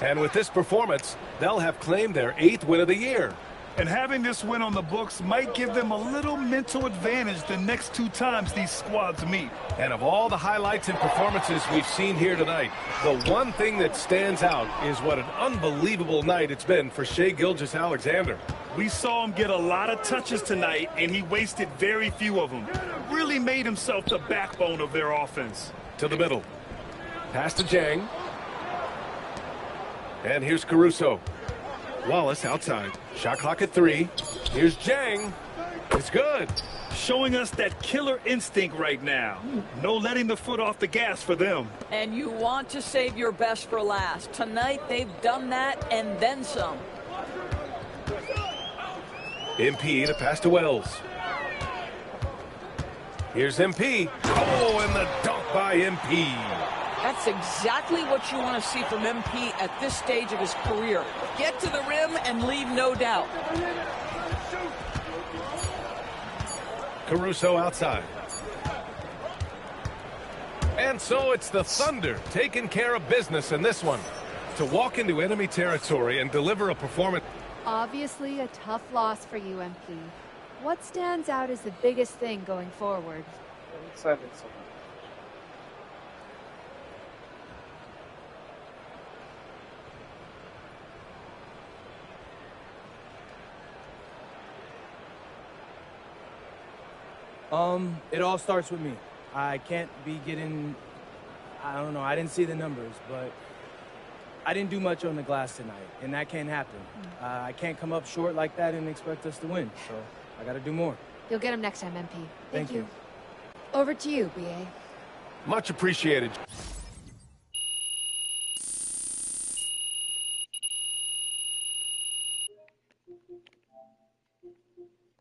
And with this performance, they'll have claimed their 8th win of the year. And having this win on the books might give them a little mental advantage the next 2 times these squads meet. And of all the highlights and performances we've seen here tonight, the one thing that stands out is what an unbelievable night it's been for Shai Gilgeous-Alexander. We saw him get a lot of touches tonight, and he wasted very few of them. Really made himself the backbone of their offense. To the middle. Pass to Jang. And here's Caruso. Wallace outside. Shot clock at 3. Here's Jang. It's good. Showing us that killer instinct right now. No letting the foot off the gas for them. And you want to save your best for last. Tonight, they've done that and then some. MP to pass to Wells. Here's MP. Oh, and the dunk by MP. That's exactly what you want to see from MP at this stage of his career. Get to the rim and leave no doubt. Caruso outside. And so it's the Thunder taking care of business in this one. To walk into enemy territory and deliver a performance. Obviously a tough loss for you, MP. What stands out as the biggest thing going forward? It all starts with me. I can't be getting, I don't know, I didn't see the numbers, but I didn't do much on the glass tonight, and that can't happen. I can't come up short like that and expect us to win, so I got to do more. You'll get him next time, MP. Thank you. Over to you, BA. Much appreciated.